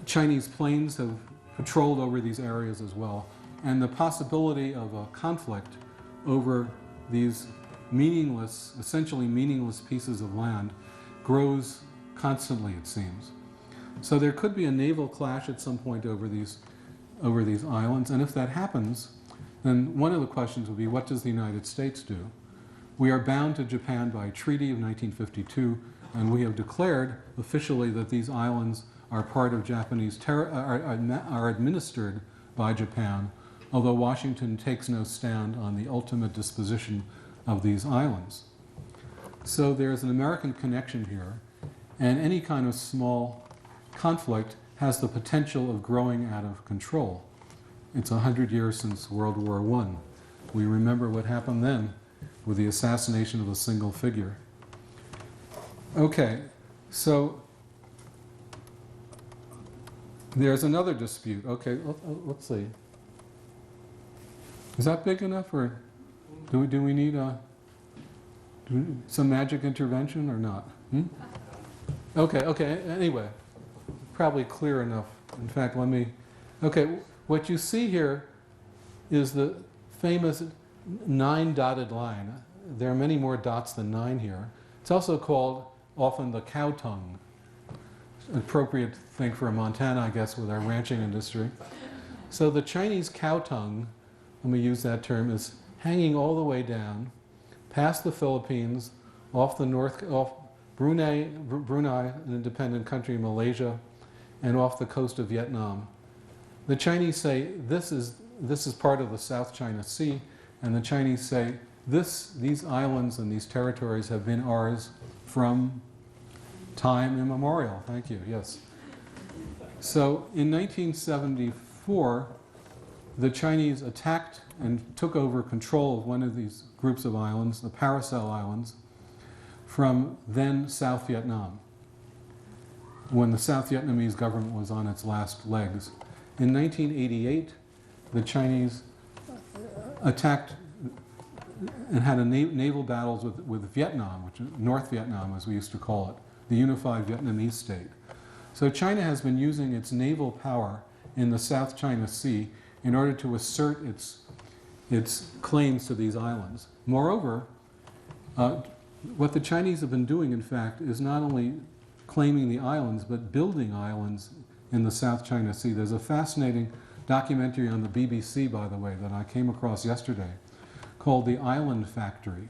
Chinese planes have patrolled over these areas as well, and the possibility of a conflict over these meaningless, essentially meaningless pieces of land grows constantly, it seems. So there could be a naval clash at some point over these islands, and if that happens, then one of the questions would be, what does the United States do? We are bound to Japan by a treaty of 1952, and we have declared officially that these islands are part of Japanese are administered by Japan, although Washington takes no stand on the ultimate disposition of these islands. So there's an American connection here, and any kind of small conflict has the potential of growing out of control. It's 100 years since World War I. We remember what happened then with the assassination of a single figure. Okay, so there's another dispute. Okay, let's see. Is that big enough, or do we need some magic intervention or not? Okay, anyway, probably clear enough. In fact, okay, what you see here is the famous 9 dotted line. There are many more dots than 9 here. It's also called often the cow tongue. An appropriate thing for Montana, I guess, with our ranching industry. So the Chinese cow tongue, let me use that term, is hanging all the way down, past the Philippines, off Brunei, an independent country, Malaysia, and off the coast of Vietnam. The Chinese say this is part of the South China Sea, and the Chinese say these islands and these territories have been ours from time immemorial. Thank you, yes. So in 1974, the Chinese attacked and took over control of one of these groups of islands, the Paracel Islands, from then South Vietnam, when the South Vietnamese government was on its last legs. In 1988, the Chinese attacked and had naval battles with Vietnam, which is North Vietnam, as we used to call it, the unified Vietnamese state. So China has been using its naval power in the South China Sea in order to assert its claims to these islands. Moreover, what the Chinese have been doing, in fact, is not only claiming the islands, but building islands in the South China Sea. There's a fascinating documentary on the BBC, by the way, that I came across yesterday, called The Island Factory.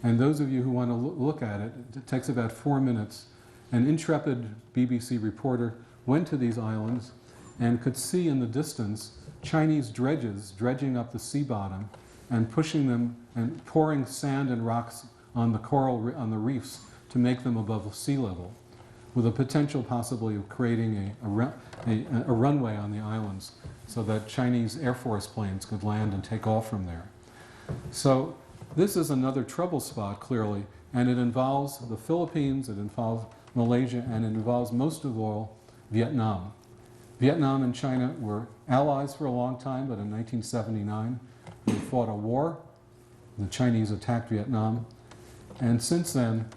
And those of you who want to look at it, it takes about 4 minutes. An intrepid BBC reporter went to these islands and could see in the distance Chinese dredges dredging up the sea bottom and pushing them and pouring sand and rocks on the reefs to make them above sea level, with a potential possibly of creating a runway on the islands so that Chinese Air Force planes could land and take off from there. So this is another trouble spot, clearly, and it involves the Philippines, it involves Malaysia, and it involves most of all Vietnam. Vietnam and China were allies for a long time, but in 1979 they fought a war. The Chinese attacked Vietnam, and since then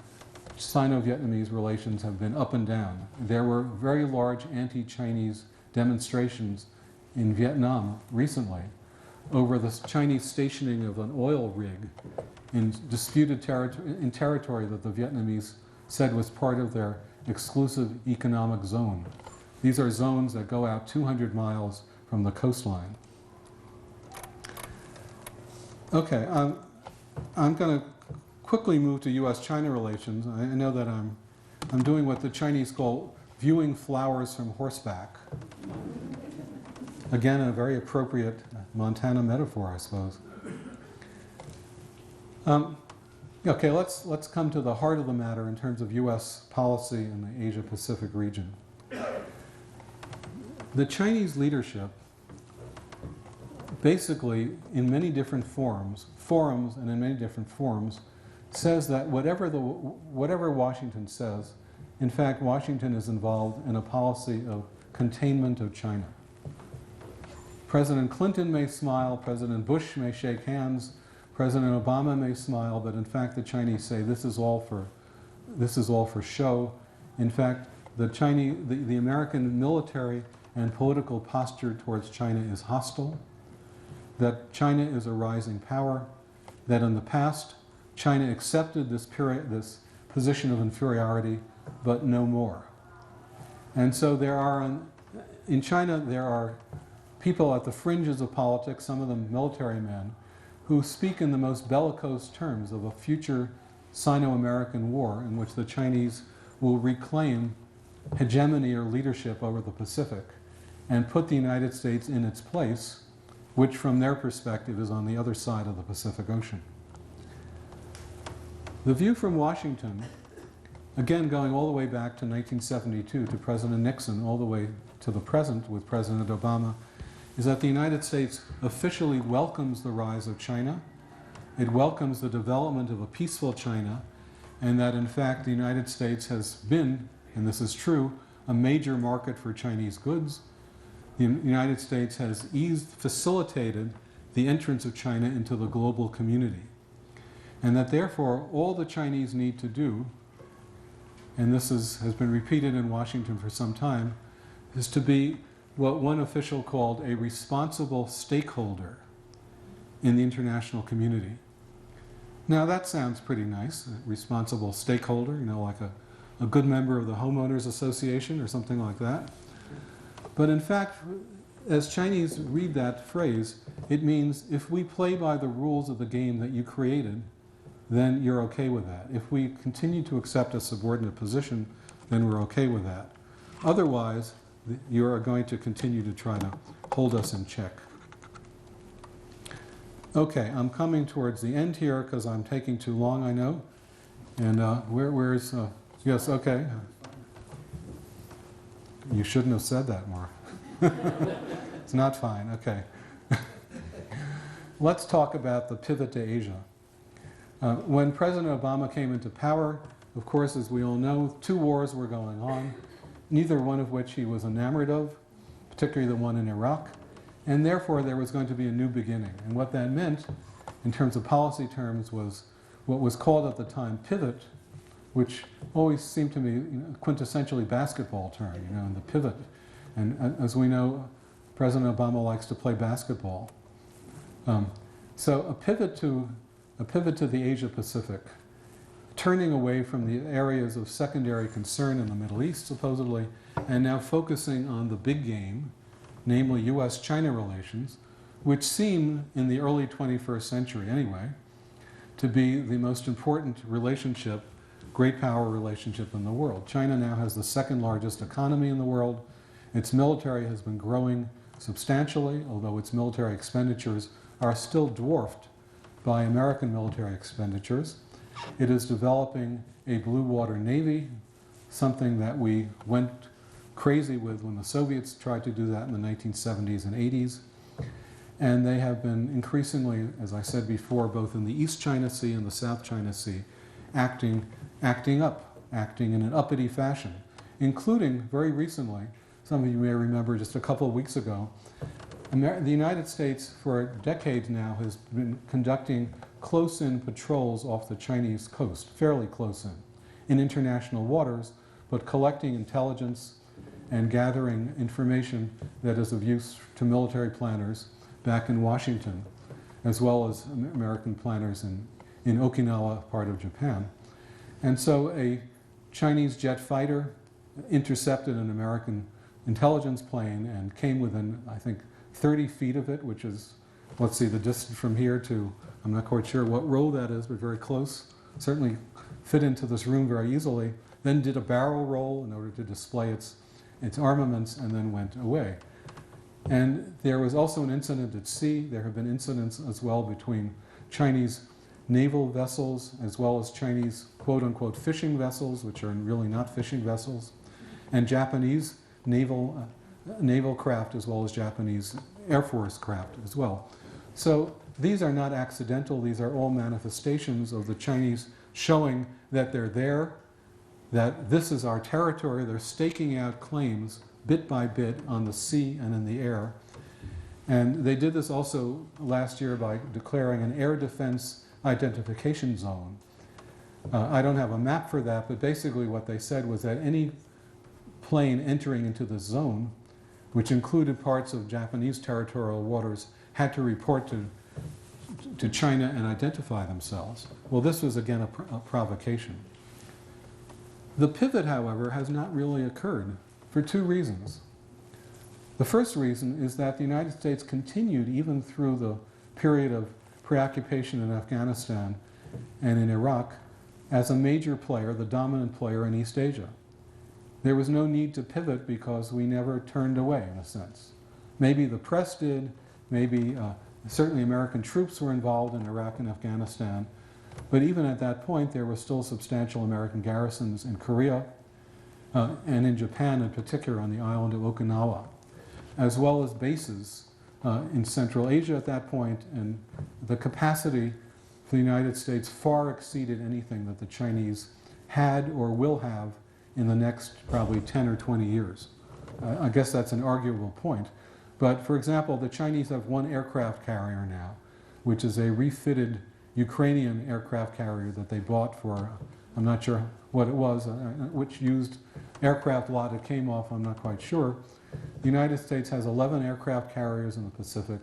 Sino-Vietnamese relations have been up and down. There were very large anti-Chinese demonstrations in Vietnam recently over the Chinese stationing of an oil rig in disputed territory that the Vietnamese said was part of their exclusive economic zone. These are zones that go out 200 miles from the coastline. Okay, I'm going to quickly move to U.S.-China relations. I know that I'm doing what the Chinese call viewing flowers from horseback. Again, a very appropriate Montana metaphor, I suppose. Okay, let's come to the heart of the matter in terms of U.S. policy in the Asia-Pacific region. The Chinese leadership basically, in many different forums and in many different forms, says that whatever Washington says, in fact, Washington is involved in a policy of containment of China. President Clinton may smile, President Bush may shake hands, President Obama may smile, but in fact the Chinese say this is all for show. In fact, the American military and political posture towards China is hostile, that China is a rising power, that in the past China accepted this position of inferiority, but no more. And so in China, there are people at the fringes of politics, some of them military men, who speak in the most bellicose terms of a future Sino-American war in which the Chinese will reclaim hegemony or leadership over the Pacific and put the United States in its place, which from their perspective is on the other side of the Pacific Ocean. The view from Washington, again going all the way back to 1972 to President Nixon, all the way to the present with President Obama, is that the United States officially welcomes the rise of China. It welcomes the development of a peaceful China, and that in fact the United States has been, and this is true, a major market for Chinese goods. The United States has facilitated the entrance of China into the global community. And that therefore all the Chinese need to do, and this has been repeated in Washington for some time, is to be what one official called a responsible stakeholder in the international community. Now that sounds pretty nice, a responsible stakeholder, like a good member of the homeowners association or something like that. But in fact, as Chinese read that phrase, it means if we play by the rules of the game that you created, then you're okay with that. If we continue to accept a subordinate position, then we're okay with that. Otherwise, you are going to continue to try to hold us in check. Okay, I'm coming towards the end here because I'm taking too long, I know. And where's, yes, okay. You shouldn't have said that, Mark. It's not fine, okay. Let's talk about the pivot to Asia. When President Obama came into power, of course, as we all know, 2 wars were going on, neither one of which he was enamored of, particularly the one in Iraq, and therefore there was going to be a new beginning. And what that meant, in terms of policy terms, was what was called at the time pivot, which always seemed to me quintessentially basketball term, and the pivot. And as we know, President Obama likes to play basketball. So a pivot to the Asia Pacific, turning away from the areas of secondary concern in the Middle East, supposedly, and now focusing on the big game, namely US-China relations, which seem, in the early 21st century anyway, to be the most important relationship, great power relationship in the world. China now has the 2nd largest economy in the world. Its military has been growing substantially, although its military expenditures are still dwarfed by American military expenditures. It is developing a blue water navy, something that we went crazy with when the Soviets tried to do that in the 1970s and 80s. And they have been increasingly, as I said before, both in the East China Sea and the South China Sea, acting in an uppity fashion, including very recently, some of you may remember just a couple of weeks ago, the United States for decades now has been conducting close-in patrols off the Chinese coast, fairly close in international waters, but collecting intelligence and gathering information that is of use to military planners back in Washington, as well as American planners in Okinawa, part of Japan. And so a Chinese jet fighter intercepted an American intelligence plane and came within, I think, 30 feet of it, which is, let's see, the distance from here to, I'm not quite sure what row that is, but very close. Certainly fit into this room very easily. Then did a barrel roll in order to display its armaments, and then went away. And there was also an incident at sea. There have been incidents as well between Chinese naval vessels as well as Chinese quote-unquote fishing vessels, which are really not fishing vessels, and Japanese naval craft as well as Japanese Air Force craft as well. So these are not accidental. These are all manifestations of the Chinese showing that they're there, that this is our territory. They're staking out claims bit by bit on the sea and in the air. And they did this also last year by declaring an air defense identification zone. I don't have a map for that, but basically what they said was that any plane entering into the zone, which included parts of Japanese territorial waters, had to report to China and identify themselves. Well, this was again a provocation. The pivot, however, has not really occurred for two reasons. The first reason is that the United States continued, even through the period of preoccupation in Afghanistan and in Iraq, as a major player, the dominant player in East Asia. There was no need to pivot because we never turned away, in a sense. Maybe the press did, maybe certainly American troops were involved in Iraq and Afghanistan, but even at that point there were still substantial American garrisons in Korea and in Japan in particular on the island of Okinawa, as well as bases in Central Asia at that point, and the capacity for the United States far exceeded anything that the Chinese had or will have in the next probably 10 or 20 years. I guess that's an arguable point. But for example, the Chinese have one aircraft carrier now, which is a refitted Ukrainian aircraft carrier that they bought for, I'm not sure what it was, which used aircraft lot it came off, I'm not quite sure. The United States has 11 aircraft carriers in the Pacific,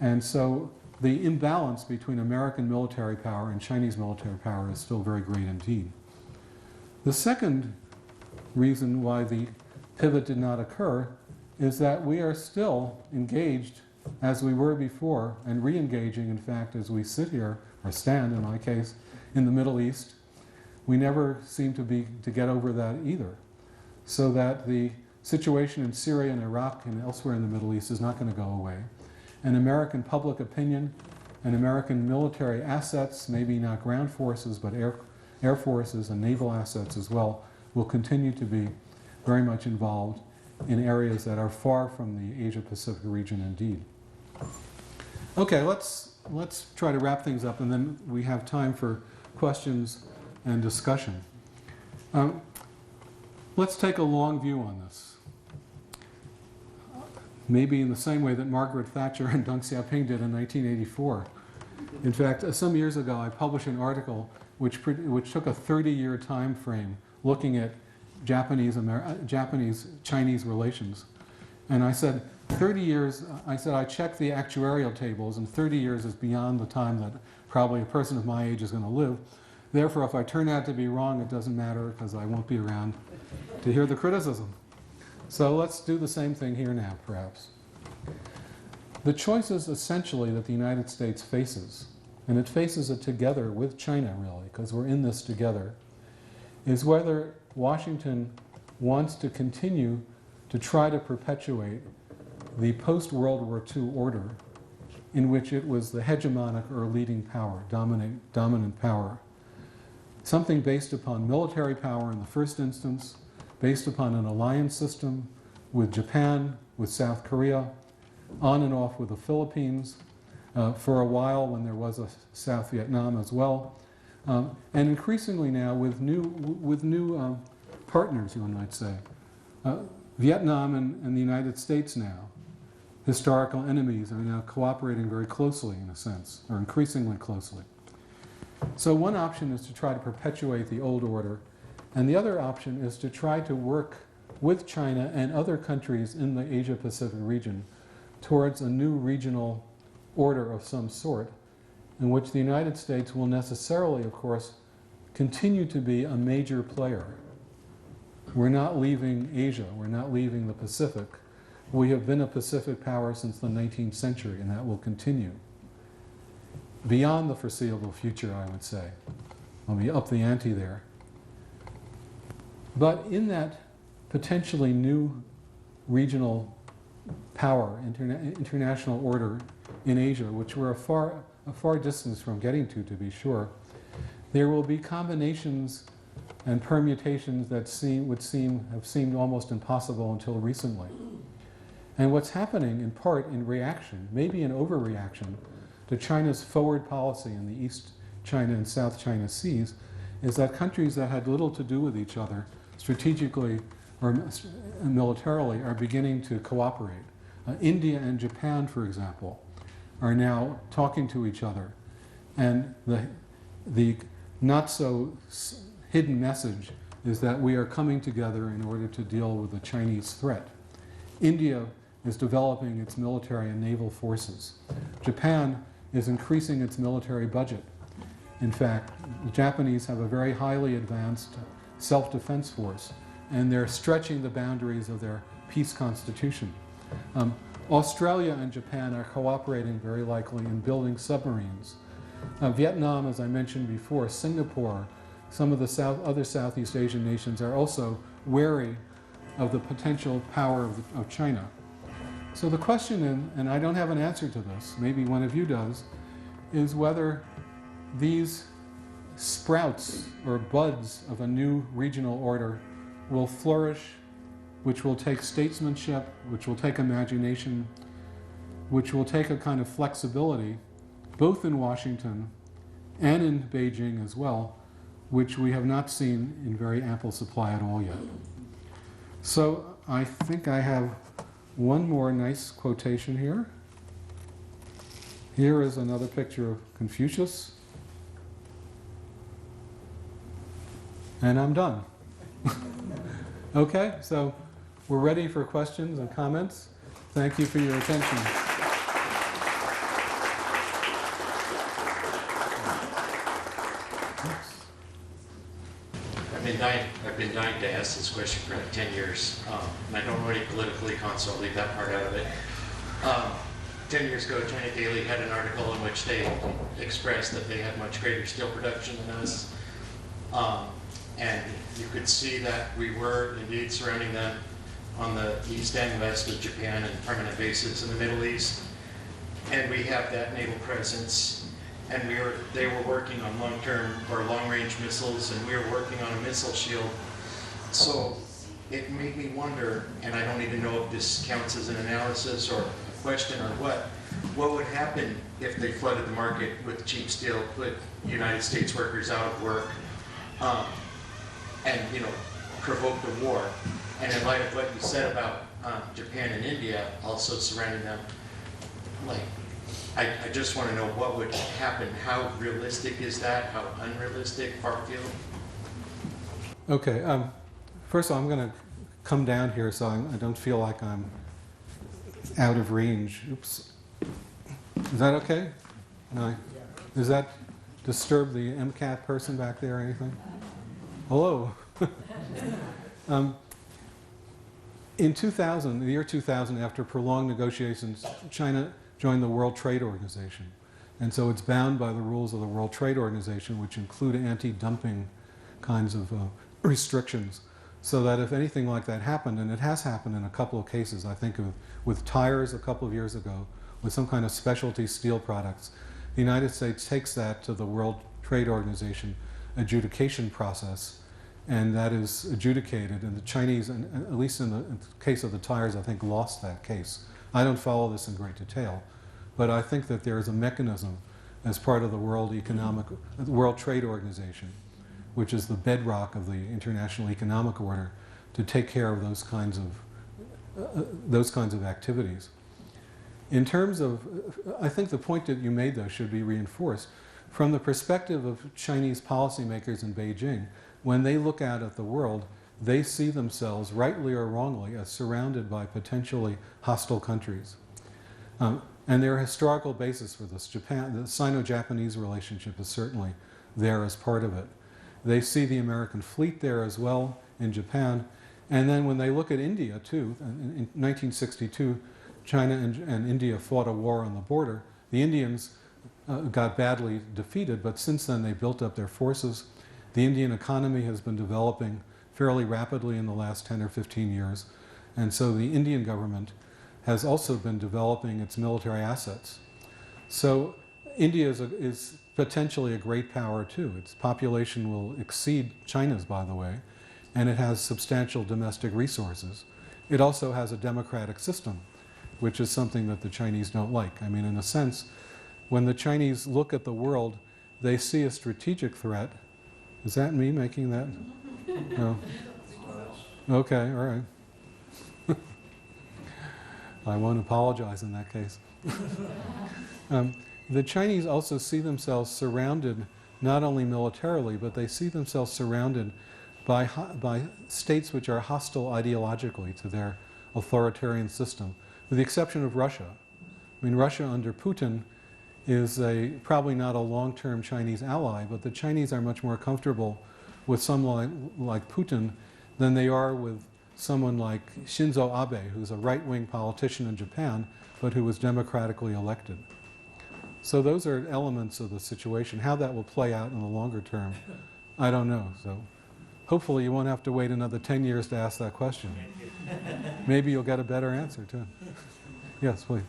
and so the imbalance between American military power and Chinese military power is still very great indeed. The second reason why the pivot did not occur is that we are still engaged as we were before, and re-engaging, in fact, as we sit here, or stand in my case, in the Middle East. We never seem to get over that either. So that the situation in Syria and Iraq and elsewhere in the Middle East is not going to go away. And American public opinion and American military assets, maybe not ground forces, but air forces and naval assets as well, will continue to be very much involved in areas that are far from the Asia-Pacific region indeed. Okay, let's try to wrap things up, and then we have time for questions and discussion. Let's take a long view on this. Maybe in the same way that Margaret Thatcher and Deng Xiaoping did in 1984. In fact, some years ago I published an article which took a 30-year time frame looking at Japanese-Chinese relations. And I said, 30 years, I said I checked the actuarial tables, and 30 years is beyond the time that probably a person of my age is going to live. Therefore, if I turn out to be wrong, it doesn't matter because I won't be around to hear the criticism. So let's do the same thing here now, perhaps. The choices essentially that the United States faces, and it faces it together with China really, because we're in this together, is whether Washington wants to continue to try to perpetuate the post-World War II order in which it was the hegemonic or leading power, dominant power. Something based upon military power in the first instance, based upon an alliance system with Japan, with South Korea, on and off with the Philippines, for a while when there was a South Vietnam as well, and increasingly now with new partners, you might say. Vietnam and the United States now, historical enemies, are now cooperating very closely in a sense, or increasingly closely. So one option is to try to perpetuate the old order, and the other option is to try to work with China and other countries in the Asia-Pacific region towards a new regional order of some sort, in which the United States will necessarily, of course, continue to be a major player. We're not leaving Asia, we're not leaving the Pacific. We have been a Pacific power since the 19th century, and that will continue. Beyond the foreseeable future, I would say. Let me up the ante there. But in that potentially new regional power, international order in Asia, which we're a far distance from getting to be sure, there will be combinations and permutations that have seemed almost impossible until recently. And what's happening in part in reaction, maybe an overreaction, to China's forward policy in the East China and South China Seas, is that countries that had little to do with each other strategically or militarily are beginning to cooperate. India and Japan, for example, are now talking to each other. And the not so hidden message is that we are coming together in order to deal with the Chinese threat. India is developing its military and naval forces. Japan is increasing its military budget. In fact, the Japanese have a very highly advanced self-defense force, and they're stretching the boundaries of their peace constitution. Australia and Japan are cooperating very likely in building submarines. Vietnam, as I mentioned before, Singapore, some of the other Southeast Asian nations are also wary of the potential power of China. So the question, and I don't have an answer to this, maybe one of you does, is whether these sprouts or buds of a new regional order will flourish, which will take statesmanship, which will take imagination, which will take a kind of flexibility, both in Washington and in Beijing as well, which we have not seen in very ample supply at all yet. So I think I have one more nice quotation here. Here is another picture of Confucius. And I'm done. Okay, so we're ready for questions and comments. Thank you for your attention. I've been dying to ask this question for like 10 years, and I don't know any political econ, so I'll leave that part out of it. 10 years ago, China Daily had an article in which they expressed that they had much greater steel production than us. And you could see that we were indeed surrounding them on the east and west of Japan and permanent bases in the Middle East. And we have that naval presence. And they were working on long-term or long-range missiles, and we were working on a missile shield. So it made me wonder, and I don't even know if this counts as an analysis or a question or what would happen if they flooded the market with cheap steel, put United States workers out of work, and provoke the war. And in light of what you said about Japan and India also surrounding them, I just want to know what would happen. How realistic is that? How unrealistic? Far-field? Okay, first of all, I'm going to come down here so I don't feel like I'm out of range. Oops. Is that okay? No. Does that disturb the MCAT person back there or anything? Hello. In 2000, the year 2000, after prolonged negotiations, China joined the World Trade Organization. And so it's bound by the rules of the World Trade Organization, which include anti-dumping kinds of restrictions. So that if anything like that happened, and it has happened in a couple of cases, I think with tires a couple of years ago, with some kind of specialty steel products, the United States takes that to the World Trade Organization adjudication process, and that is adjudicated. And the Chinese, at least in the case of the tires, I think lost that case. I don't follow this in great detail, but I think that there is a mechanism as part of the World Trade Organization, which is the bedrock of the international economic order, to take care of those kinds of activities. In terms of, I think the point that you made, though, should be reinforced. From the perspective of Chinese policymakers in Beijing, when they look out at the world, they see themselves, rightly or wrongly, as surrounded by potentially hostile countries. And there are historical basis for this. The Sino-Japanese relationship is certainly there as part of it. They see the American fleet there as well in Japan. And then when they look at India, too, in 1962, China and India fought a war on the border. The Indians got badly defeated, but since then they built up their forces. The Indian economy has been developing fairly rapidly in the last 10 or 15 years. And so the Indian government has also been developing its military assets. So India is potentially a great power too. Its population will exceed China's, by the way, and it has substantial domestic resources. It also has a democratic system, which is something that the Chinese don't like. I mean, in a sense, when the Chinese look at the world, they see a strategic threat. Is that me making that? No. Okay, all right. I won't apologize in that case. The Chinese also see themselves surrounded, not only militarily, but they see themselves surrounded by states which are hostile ideologically to their authoritarian system, with the exception of Russia. I mean, Russia under Putin is probably not a long-term Chinese ally, but the Chinese are much more comfortable with someone like Putin than they are with someone like Shinzo Abe, who's a right-wing politician in Japan, but who was democratically elected. So those are elements of the situation. How that will play out in the longer term, I don't know. So hopefully you won't have to wait another 10 years to ask that question. Maybe you'll get a better answer too. Yes, please.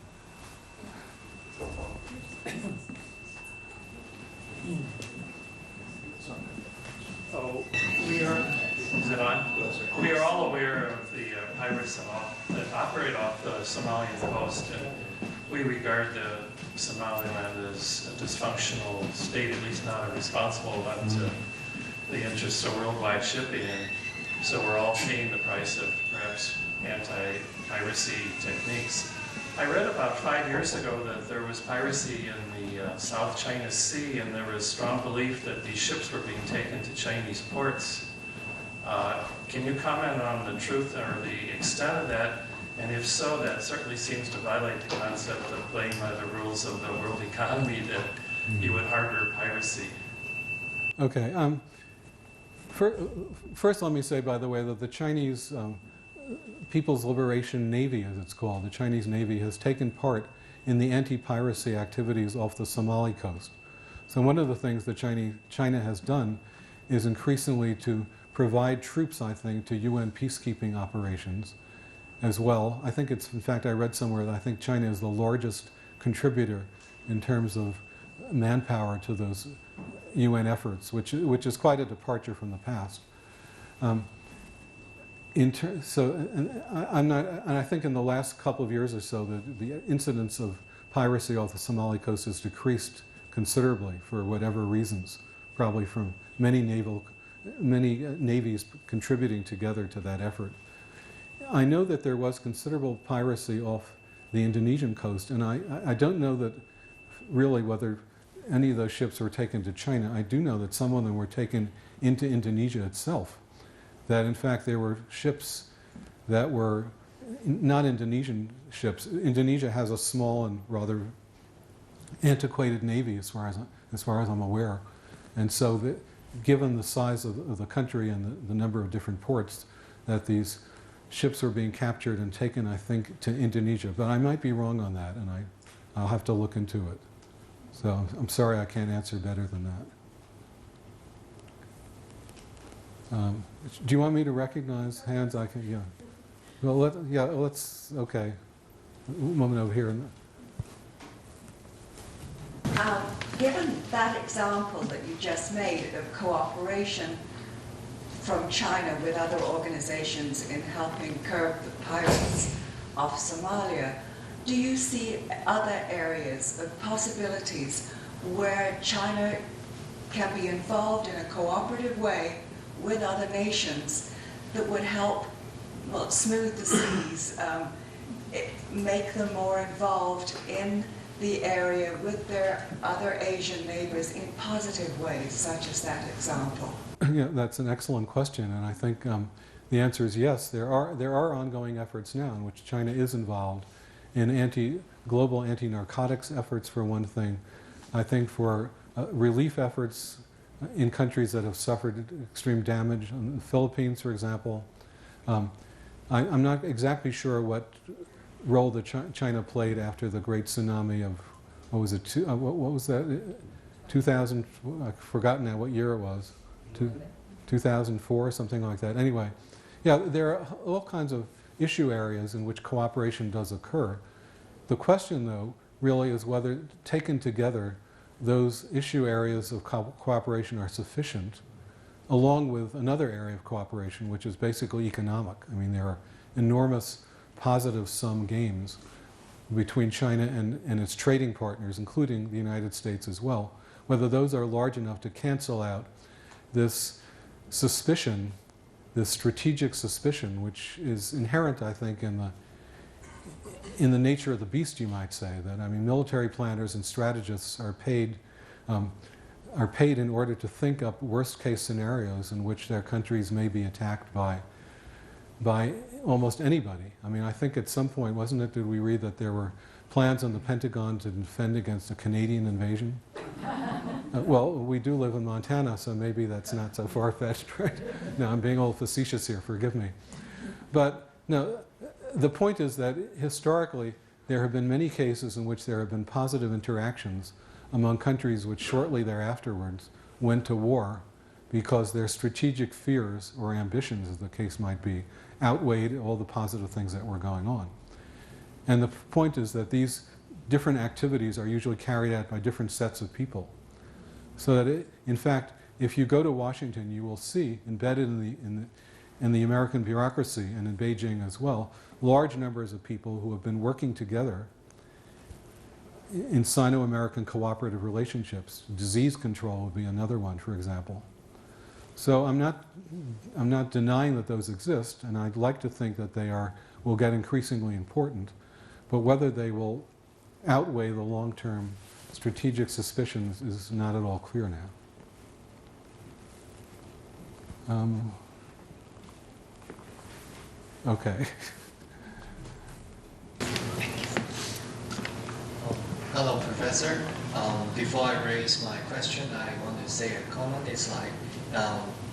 Oh, is it on? We are all aware of the pirates that operate off the Somalian coast, and we regard the Somaliland as a dysfunctional state, at least not a responsible one to the interests of worldwide shipping. And so we're all paying the price of perhaps anti-piracy techniques. I read about 5 years ago that there was piracy in the South China Sea, and there was strong belief that these ships were being taken to Chinese ports. Can you comment on the truth or the extent of that? And if so, that certainly seems to violate the concept of playing by the rules of the world economy, that you would harbor piracy. Okay. First, let me say, by the way, that the Chinese People's Liberation Navy, as it's called, the Chinese Navy, has taken part in the anti-piracy activities off the Somali coast. So one of the things that China has done is increasingly to provide troops, I think, to UN peacekeeping operations as well. I think it's, in fact, I read somewhere that I think China is the largest contributor in terms of manpower to those UN efforts, which is quite a departure from the past. I think in the last couple of years or so, the incidence of piracy off the Somali coast has decreased considerably for whatever reasons, probably from many navies contributing together to that effort. I know that there was considerable piracy off the Indonesian coast, and I don't know that really whether any of those ships were taken to China. I do know that some of them were taken into Indonesia itself, that in fact there were ships that were not Indonesian ships. Indonesia has a small and rather antiquated navy as far as I'm aware. And so given the size of the country and the number of different ports, that these ships were being captured and taken, I think, to Indonesia. But I might be wrong on that, and I'll have to look into it. So I'm sorry I can't answer better than that. Do you want me to recognize hands? I can, yeah. Well, let's, okay. Woman over here. Given that example that you just made of cooperation from China with other organizations in helping curb the pirates of Somalia, do you see other areas of possibilities where China can be involved in a cooperative way with other nations that would help smooth the seas, make them more involved in the area with their other Asian neighbors in positive ways, such as that example? Yeah, that's an excellent question, and I think the answer is yes. There are ongoing efforts now in which China is involved in global anti-narcotics efforts, for one thing. I think for relief efforts in countries that have suffered extreme damage, in the Philippines, for example. I'm not exactly sure what role China played after the great tsunami of, what was it, what was that, 2000, I've forgotten now what year it was, 2004, something like that. Anyway, yeah, there are all kinds of issue areas in which cooperation does occur. The question, though, really is whether, taken together, those issue areas of cooperation are sufficient, along with another area of cooperation, which is basically economic. I mean, there are enormous positive sum gains between China and its trading partners, including the United States as well. Whether those are large enough to cancel out this suspicion, this strategic suspicion, which is inherent, I think, in the nature of the beast, you might say. That, I mean, military planners and strategists are paid in order to think up worst-case scenarios in which their countries may be attacked by almost anybody. I mean, I think at some point, wasn't it, did we read that there were plans on the Pentagon to defend against a Canadian invasion? Well, we do live in Montana, so maybe that's not so far-fetched, right? No, I'm being a little facetious here, forgive me. But no, the point is that historically there have been many cases in which there have been positive interactions among countries which shortly thereafterwards went to war because their strategic fears or ambitions, as the case might be, outweighed all the positive things that were going on. And the point is that these different activities are usually carried out by different sets of people. So that, in fact, if you go to Washington, you will see, embedded in the American bureaucracy and in Beijing as well, large numbers of people who have been working together in Sino-American cooperative relationships. Disease control would be another one, for example. So I'm not denying that those exist, and I'd like to think that they will get increasingly important, but whether they will outweigh the long-term strategic suspicions is not at all clear now. Okay. Hello, Professor. Before I raise my question, I want to say a comment. It's like,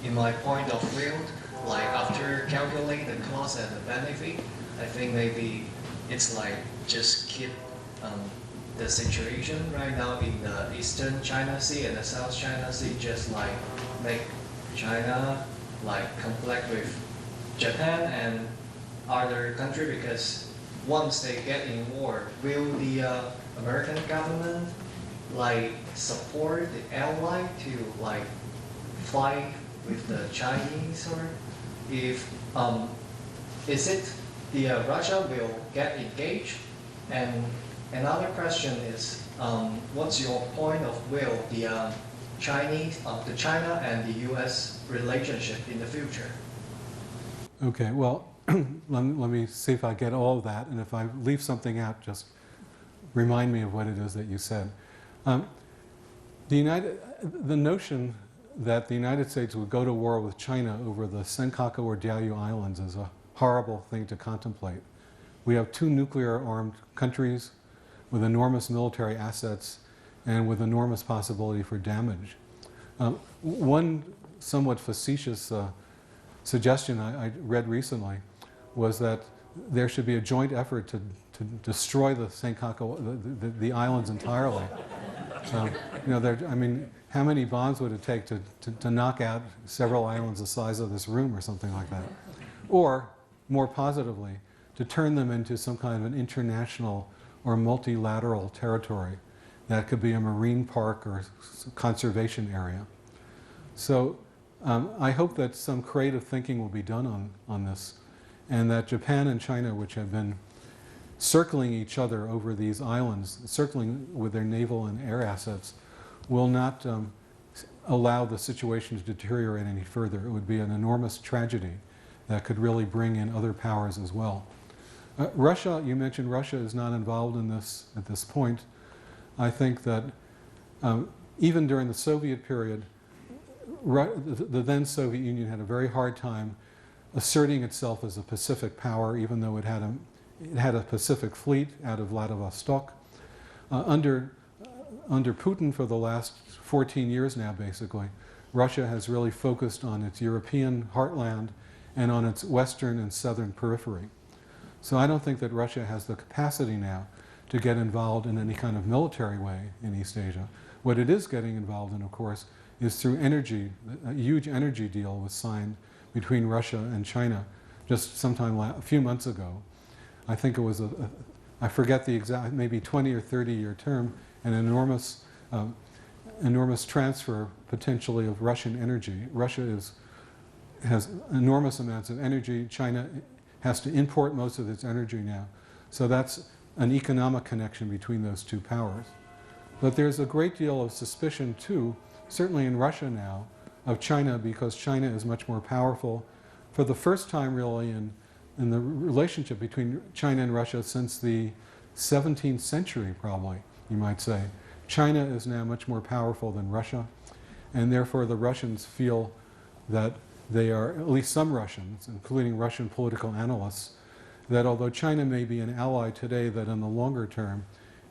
in my point of view, like after calculating the cost and the benefit, I think maybe it's like just keep the situation right now in the Eastern China Sea and the South China Sea, just like make China like conflict with Japan and other country, because once they get in war, will the American government like support the ally to like fight with the Chinese, or if is it the Russia will get engaged? And another question is, what's your point of view the the China and the U.S. relationship in the future? Okay, well, let me see if I get all of that, and if I leave something out, just remind me of what it is that you said. The notion that the United States would go to war with China over the Senkaku or Diaoyu Islands is a horrible thing to contemplate. We have two nuclear-armed countries with enormous military assets and with enormous possibility for damage. One somewhat facetious suggestion I read recently was that there should be a joint effort to destroy the Senkaku, the islands entirely. I mean, how many bombs would it take to knock out several islands the size of this room or something like that? Or, more positively, to turn them into some kind of an international or multilateral territory that could be a marine park or conservation area. So I hope that some creative thinking will be done on this, and that Japan and China, which have been circling each other over these islands, circling with their naval and air assets, will not allow the situation to deteriorate any further. It would be an enormous tragedy that could really bring in other powers as well. Russia, you mentioned Russia is not involved in this at this point. I think that even during the Soviet period, the then Soviet Union had a very hard time asserting itself as a Pacific power, even though it had a Pacific fleet out of Vladivostok. Under Putin for the last 14 years now, basically, Russia has really focused on its European heartland and on its western and southern periphery. So I don't think that Russia has the capacity now to get involved in any kind of military way in East Asia. What it is getting involved in, of course, is through energy. A huge energy deal was signed between Russia and China just sometime a few months ago. I think it was I forget the exact, maybe 20 or 30-year term, an enormous transfer potentially of Russian energy. Russia has enormous amounts of energy. China has to import most of its energy now. So that's an economic connection between those two powers. But there's a great deal of suspicion too, certainly in Russia now, of China, because China is much more powerful for the first time really in the relationship between China and Russia since the 17th century, probably, you might say. China is now much more powerful than Russia, and therefore the Russians feel that they are, at least some Russians, including Russian political analysts, that although China may be an ally today, that in the longer term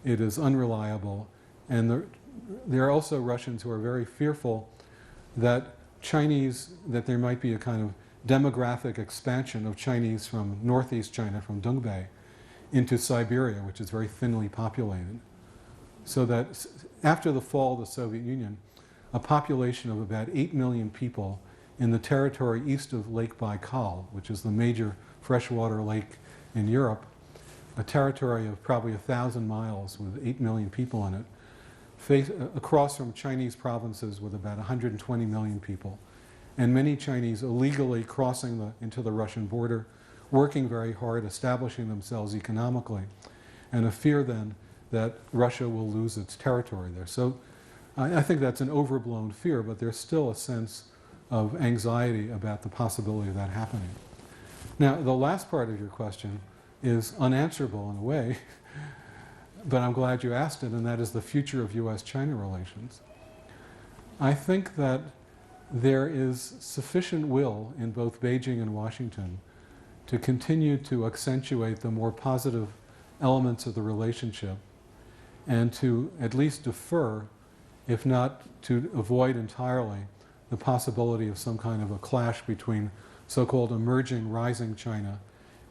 it is unreliable, and there are also Russians who are very fearful that there might be a kind of demographic expansion of Chinese from northeast China, from Dongbei, into Siberia, which is very thinly populated. So that after the fall of the Soviet Union, a population of about 8 million people in the territory east of Lake Baikal, which is the major freshwater lake in Europe, a territory of probably 1,000 miles with 8 million people in it, across from Chinese provinces with about 120 million people, and many Chinese illegally crossing into the Russian border, working very hard, establishing themselves economically, and a fear then that Russia will lose its territory there. So I think that's an overblown fear, but there's still a sense of anxiety about the possibility of that happening. Now, the last part of your question is unanswerable in a way, but I'm glad you asked it, and that is the future of US-China relations. I think that there is sufficient will in both Beijing and Washington to continue to accentuate the more positive elements of the relationship and to at least defer, if not to avoid entirely, the possibility of some kind of a clash between so-called emerging, rising China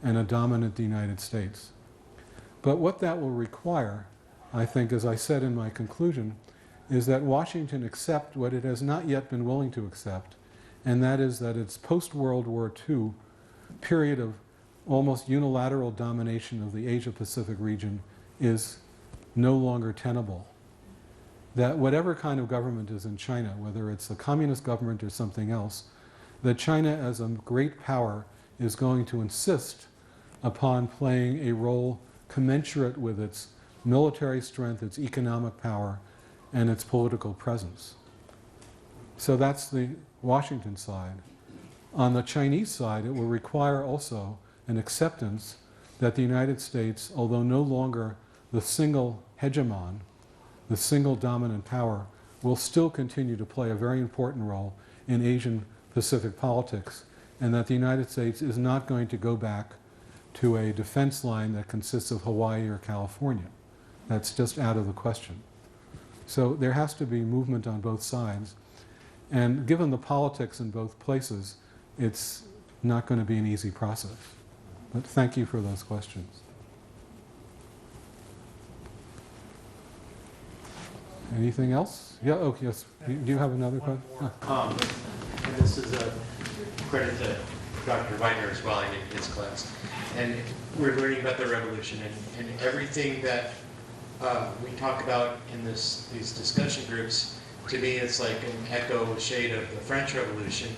and a dominant United States. But what that will require, I think, as I said in my conclusion, is that Washington accept what it has not yet been willing to accept, and that is that its post-World War II period of almost unilateral domination of the Asia-Pacific region is no longer tenable. That whatever kind of government is in China, whether it's a communist government or something else, that China as a great power is going to insist upon playing a role commensurate with its military strength, its economic power, and its political presence. So that's the Washington side. On the Chinese side, it will require also an acceptance that the United States, although no longer the single hegemon, the single dominant power, will still continue to play a very important role in Asian Pacific politics, and that the United States is not going to go back to a defense line that consists of Hawaii or California. That's just out of the question. So there has to be movement on both sides, and given the politics in both places, it's not going to be an easy process. But thank you for those questions. Anything else? Yeah, oh, yes. Do you have another question? And this is a credit to Dr. Weidner as well, in his class. And we're learning about the revolution, and everything that we talk about in these discussion groups, to me it's like an echo shade of the French Revolution.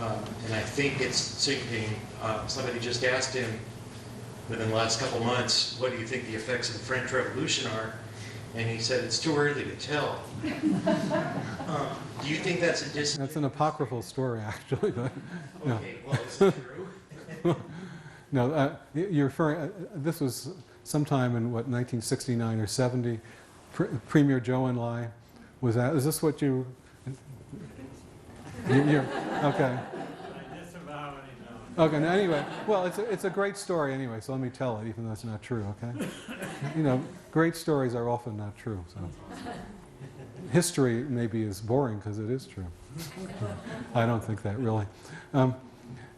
And I think it's sinking. Somebody just asked him within the last couple months, what do you think the effects of the French Revolution are? And he said, it's too early to tell. Do you think that's a distance? That's an apocryphal story, actually. But, no. Okay, well, is it true? No, you're referring, this was sometime in, what, 1969 or 70. Premier Zhou Enlai was that. Is this what you're, okay. Okay, now anyway, well, it's a great story anyway, so let me tell it, even though it's not true, okay? You know, great stories are often not true, so. History maybe is boring because it is true. I don't think that really.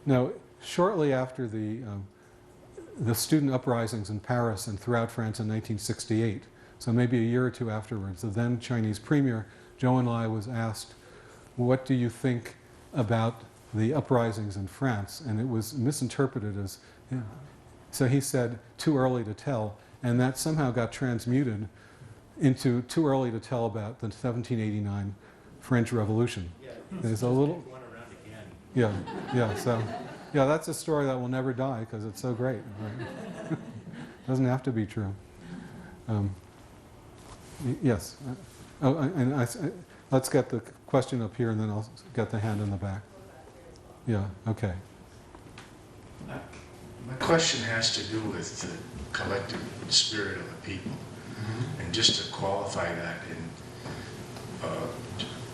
No, shortly after the student uprisings in Paris and throughout France in 1968, so maybe a year or two afterwards, the then Chinese premier, Zhou Enlai, was asked, what do you think about the uprisings in France? And it was misinterpreted as, yeah. So he said, too early to tell, and that somehow got transmuted into too early to tell about the 1789 French Revolution. Yeah, there's a little. One around again. Yeah. So, yeah, that's a story that will never die because it's so great. Right? Doesn't have to be true. Yes. Oh, and let's get the question up here, and then I'll get the hand in the back. Yeah. Okay. My question has to do with the collective spirit of the people. And just to qualify that,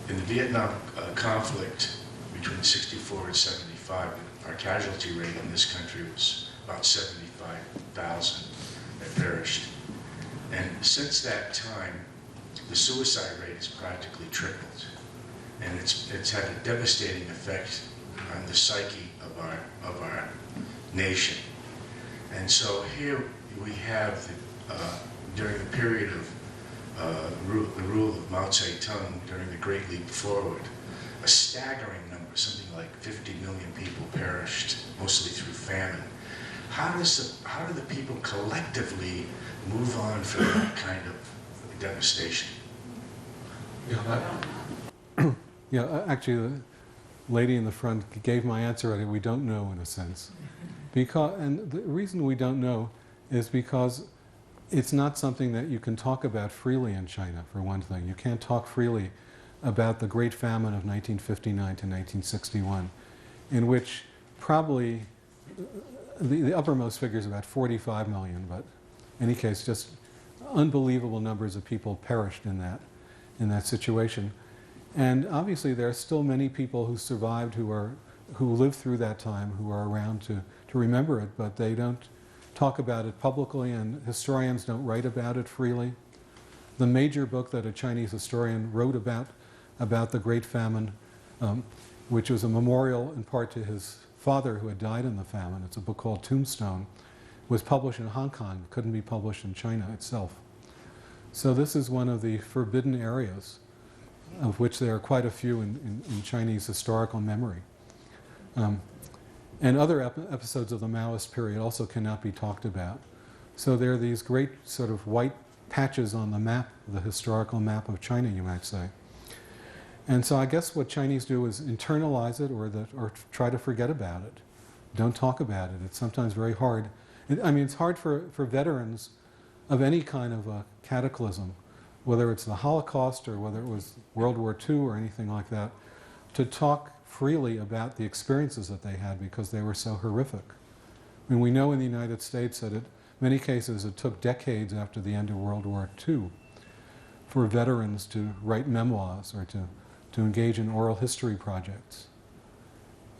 in the Vietnam conflict between 64 and 75, our casualty rate in this country was about 75,000 that perished. And since that time, the suicide rate has practically tripled. And it's had a devastating effect on the psyche of our nation. And so here we have, during the period of the rule of Mao Zedong during the Great Leap Forward, a staggering number, something like 50 million people perished, mostly through famine. How do the people collectively move on from that kind of devastation? Yeah, actually, the lady in the front gave my answer already. We don't know, in a sense. And the reason we don't know is because it's not something that you can talk about freely in China, for one thing. You can't talk freely about the Great Famine of 1959 to 1961, in which probably the uppermost figure is about 45 million, but in any case, just unbelievable numbers of people perished in that situation. And obviously there are still many people who survived, who lived through that time, who are around to remember it, but they don't talk about it publicly, and historians don't write about it freely. The major book that a Chinese historian wrote about the Great Famine, which was a memorial in part to his father who had died in the famine, it's a book called Tombstone, was published in Hong Kong, couldn't be published in China itself. So this is one of the forbidden areas, of which there are quite a few in Chinese historical memory. And other episodes of the Maoist period also cannot be talked about. So there are these great sort of white patches on the map, the historical map of China, you might say. And so I guess what Chinese do is internalize it or try to forget about it. Don't talk about it. It's sometimes very hard. It's hard for veterans of any kind of a cataclysm, whether it's the Holocaust or whether it was World War II or anything like that, to talk freely about the experiences that they had because they were so horrific. I mean, we know in the United States that in many cases it took decades after the end of World War II for veterans to write memoirs or to engage in oral history projects.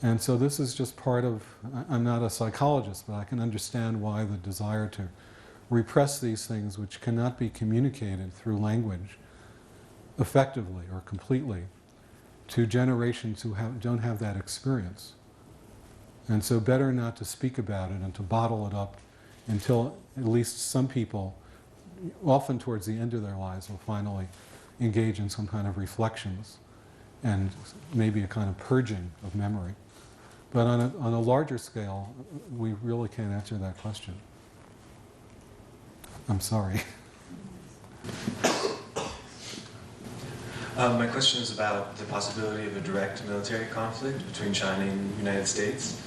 And so this is just part of, I'm not a psychologist, but I can understand why the desire to repress these things which cannot be communicated through language effectively or completely to generations who don't have that experience. And so better not to speak about it and to bottle it up until at least some people, often towards the end of their lives, will finally engage in some kind of reflections and maybe a kind of purging of memory. But on a larger scale, we really can't answer that question. I'm sorry. My question is about the possibility of a direct military conflict between China and the United States.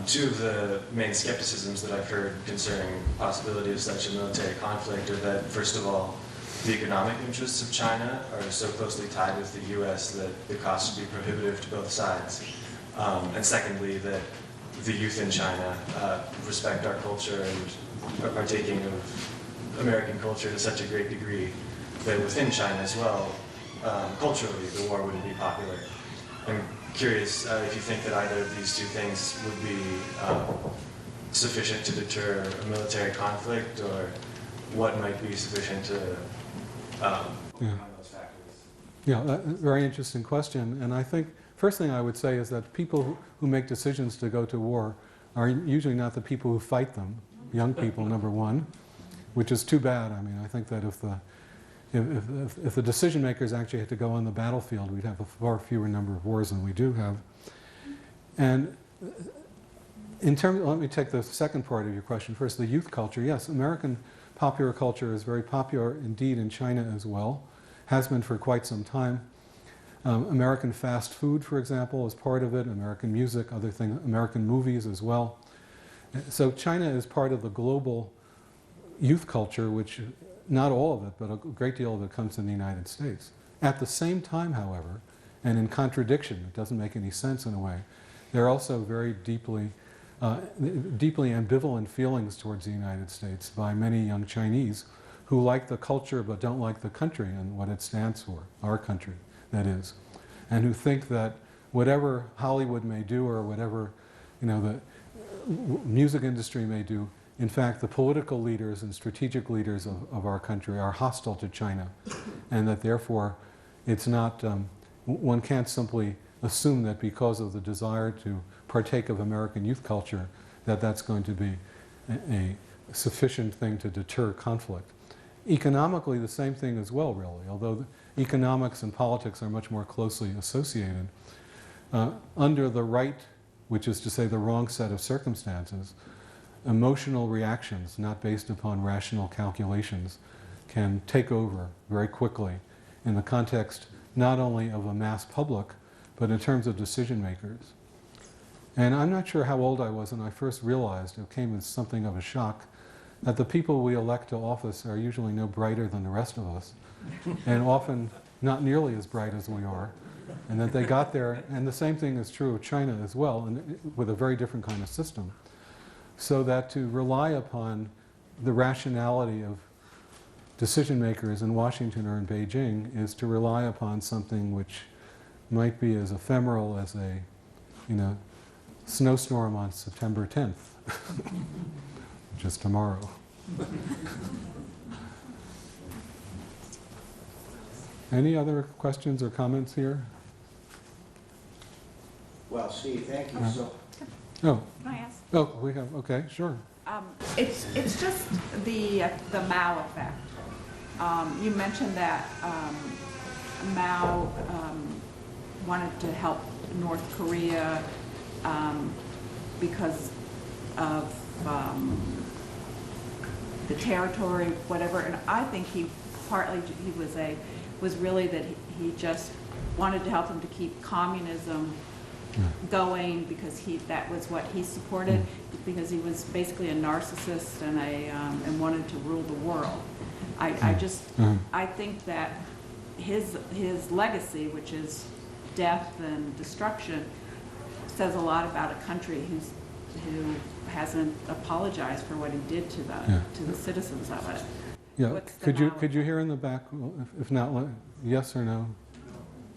Two of the main skepticisms that I've heard concerning the possibility of such a military conflict are that, first of all, the economic interests of China are so closely tied with the U.S. that the cost would be prohibitive to both sides. And secondly, that the youth in China respect our culture and are partaking of American culture to such a great degree that within China as well, culturally, the war wouldn't be popular. I'm curious if you think that either of these two things would be sufficient to deter a military conflict, or what might be sufficient to overcome those factors. Yeah, very interesting question. And I think first thing I would say is that people who make decisions to go to war are usually not the people who fight them, young people, number one, which is too bad. I mean, I think that if the decision makers actually had to go on the battlefield, we'd have a far fewer number of wars than we do have. And in terms, let me take the second part of your question first, the youth culture. Yes, American popular culture is very popular indeed in China as well, has been for quite some time. American fast food, for example, is part of it, American music, other things, American movies as well. So China is part of the global youth culture, which, not all of it, but a great deal of it comes in the United States. At the same time, however, and in contradiction, it doesn't make any sense in a way, there are also very deeply ambivalent feelings towards the United States by many young Chinese who like the culture but don't like the country and what it stands for, our country, that is, and who think that whatever Hollywood may do or whatever the music industry may do in fact, the political leaders and strategic leaders of our country are hostile to China, and that therefore it's not, one can't simply assume that because of the desire to partake of American youth culture that that's going to be a sufficient thing to deter conflict. Economically, the same thing as well, really, although economics and politics are much more closely associated. Under the right, which is to say the wrong set of circumstances, emotional reactions not based upon rational calculations can take over very quickly in the context not only of a mass public, but in terms of decision makers. And I'm not sure how old I was when I first realized, it came as something of a shock, that the people we elect to office are usually no brighter than the rest of us, and often not nearly as bright as we are, and that they got there, and the same thing is true of China as well, and with a very different kind of system. So that to rely upon the rationality of decision makers in Washington or in Beijing is to rely upon something which might be as ephemeral as a, snowstorm on September 10th, just tomorrow. Any other questions or comments here? Well, Steve, thank you so. Oh, Can I ask? oh, we have, okay, sure. It's just the Mao effect. You mentioned that Mao wanted to help North Korea because of the territory, whatever. And I think was really that he just wanted to help them to keep communism going because that was what he supported, because he was basically a narcissist and wanted to rule the world. I think that his legacy, which is death and destruction, says a lot about a country who hasn't apologized for what he did to the citizens of it. Yeah, could you hear in the back? If not, yes or no?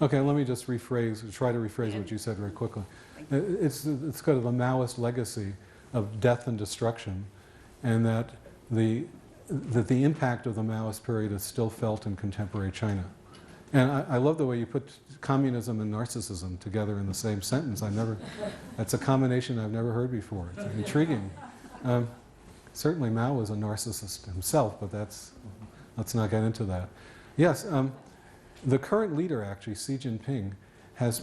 Okay, let me just try to rephrase what you said very quickly. It's kind of a Maoist legacy of death and destruction, and that the impact of the Maoist period is still felt in contemporary China. And I love the way you put communism and narcissism together in the same sentence. That's a combination I've never heard before. It's intriguing. Certainly Mao was a narcissist himself, but let's not get into that. Yes, the current leader, actually, Xi Jinping, has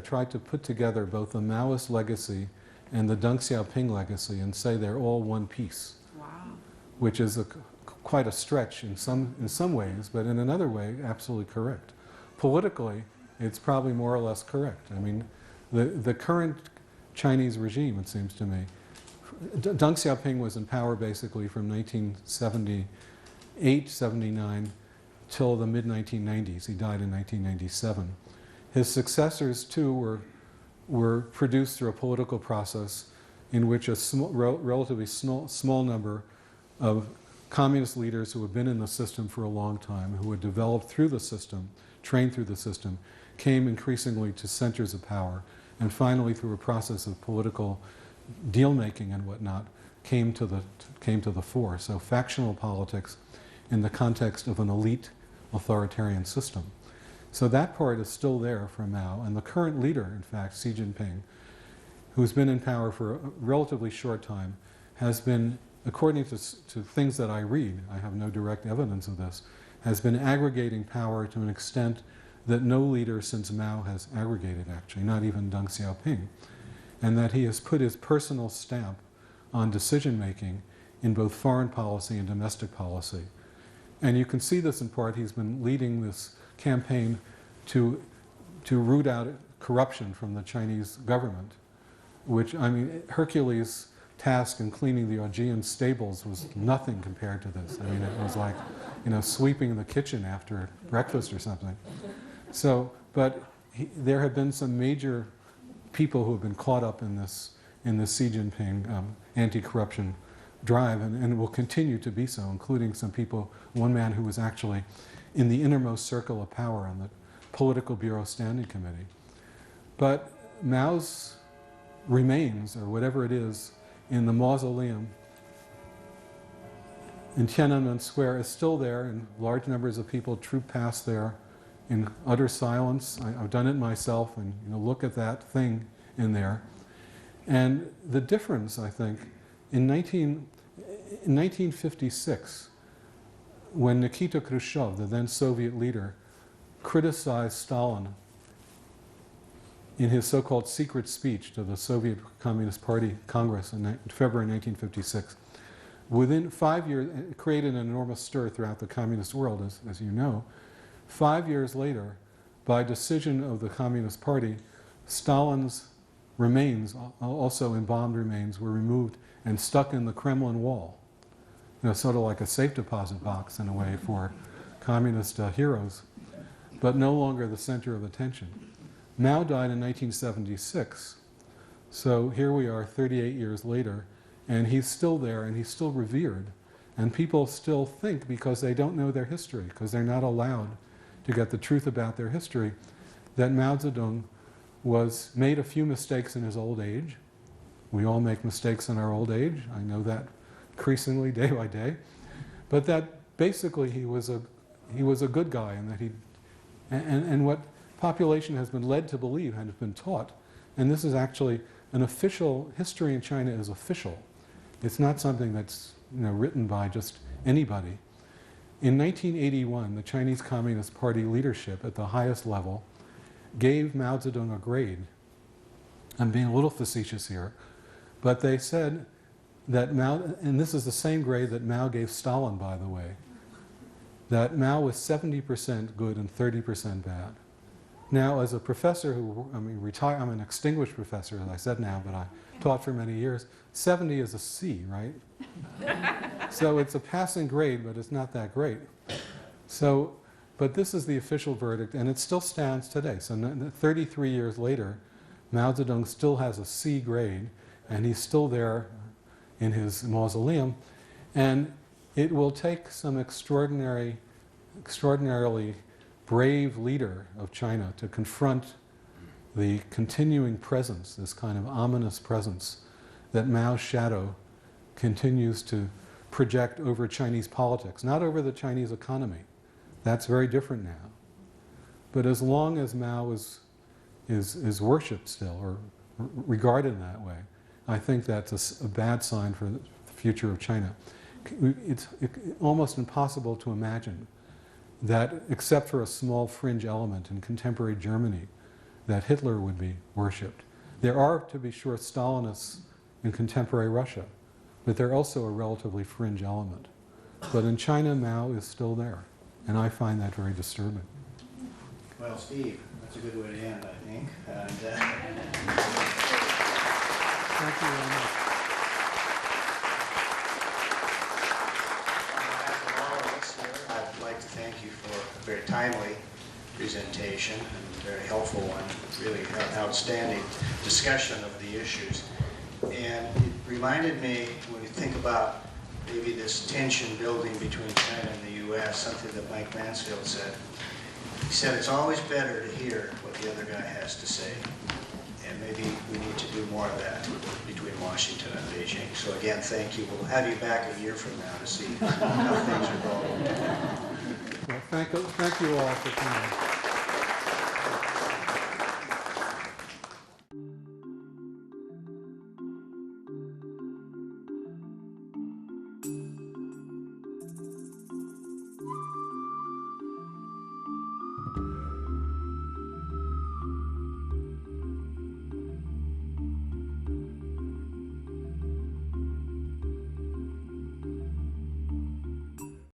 tried to put together both the Maoist legacy and the Deng Xiaoping legacy and say they're all one piece. Wow. Which is quite a stretch in some ways, but in another way, absolutely correct. Politically, it's probably more or less correct. I mean, the current Chinese regime, it seems to me, Deng Xiaoping was in power basically from 1978, 79 till the mid-1990s. He died in 1997. His successors, too, were produced through a political process in which a relatively small number of communist leaders who had been in the system for a long time, who had developed through the system, trained through the system, came increasingly to centers of power, and finally, through a process of political deal-making and whatnot, came to the fore. So factional politics in the context of an elite authoritarian system. So that part is still there for Mao, and the current leader, in fact, Xi Jinping, who's been in power for a relatively short time, has been, according to things that I read, I have no direct evidence of this, has been aggregating power to an extent that no leader since Mao has aggregated, actually, not even Deng Xiaoping, and that he has put his personal stamp on decision-making in both foreign policy and domestic policy. And you can see this in part, he's been leading this campaign to root out corruption from the Chinese government, which, I mean, Hercules' task in cleaning the Augean stables was nothing compared to this. I mean, it was like, sweeping the kitchen after breakfast or something. So, but there have been some major people who have been caught up in this Xi Jinping anti-corruption drive, and will continue to be so, including some people, one man who was actually in the innermost circle of power on the Political Bureau Standing Committee. But Mao's remains, or whatever it is, in the mausoleum in Tiananmen Square is still there, and large numbers of people troop past there in utter silence. I've done it myself, and look at that thing in there. And the difference, I think, in 1956, when Nikita Khrushchev, the then Soviet leader, criticized Stalin in his so-called secret speech to the Soviet Communist Party Congress in February 1956, within 5 years, it created an enormous stir throughout the communist world, as you know. 5 years later, by decision of the Communist Party, Stalin's remains, also embalmed remains, were removed and stuck in the Kremlin wall. Sort of like a safe deposit box in a way for communist heroes, but no longer the center of attention. Mao died in 1976, so here we are 38 years later, and he's still there and he's still revered. And people still think, because they don't know their history, because they're not allowed to get the truth about their history, that Mao Zedong made a few mistakes in his old age. We all make mistakes in our old age. I know that increasingly day by day. But that basically he was a good guy, and that and what population has been led to believe and has been taught, and this is actually an official, history in China is official. It's not something that's written by just anybody. In 1981, the Chinese Communist Party leadership at the highest level gave Mao Zedong a grade. I'm being a little facetious here, but they said that Mao, and this is the same grade that Mao gave Stalin, by the way, that Mao was 70% good and 30% bad. Now, as a professor I'm an extinguished professor, as I said now, but I taught for many years, 70 is a C, right? So it's a passing grade, but it's not that great. So, but this is the official verdict, and it still stands today. So 33 years later, Mao Zedong still has a C grade, and he's still there in his mausoleum. And it will take some extraordinarily brave leader of China to confront the continuing presence, this kind of ominous presence, that Mao's shadow continues to project over Chinese politics, not over the Chinese economy. That's very different now. But as long as Mao is worshipped still, or regarded in that way, I think that's a bad sign for the future of China. It's almost impossible to imagine that, except for a small fringe element in contemporary Germany, that Hitler would be worshipped. There are, to be sure, Stalinists in contemporary Russia, but they're also a relatively fringe element. But in China, Mao is still there, and I find that very disturbing. Well, Steve, that's a good way to end, I think. And, Thank you very much. After all of us here, I'd like to thank you for a very timely presentation and a very helpful one, really an outstanding discussion of the issues. And it reminded me, when you think about maybe this tension building between China and the U.S., something that Mike Mansfield said. He said it's always better to hear what the other guy has to say. And maybe we need to do more of that between Washington and Beijing. So again, thank you. We'll have you back a year from now to see how things are going. Well, thank you all for coming.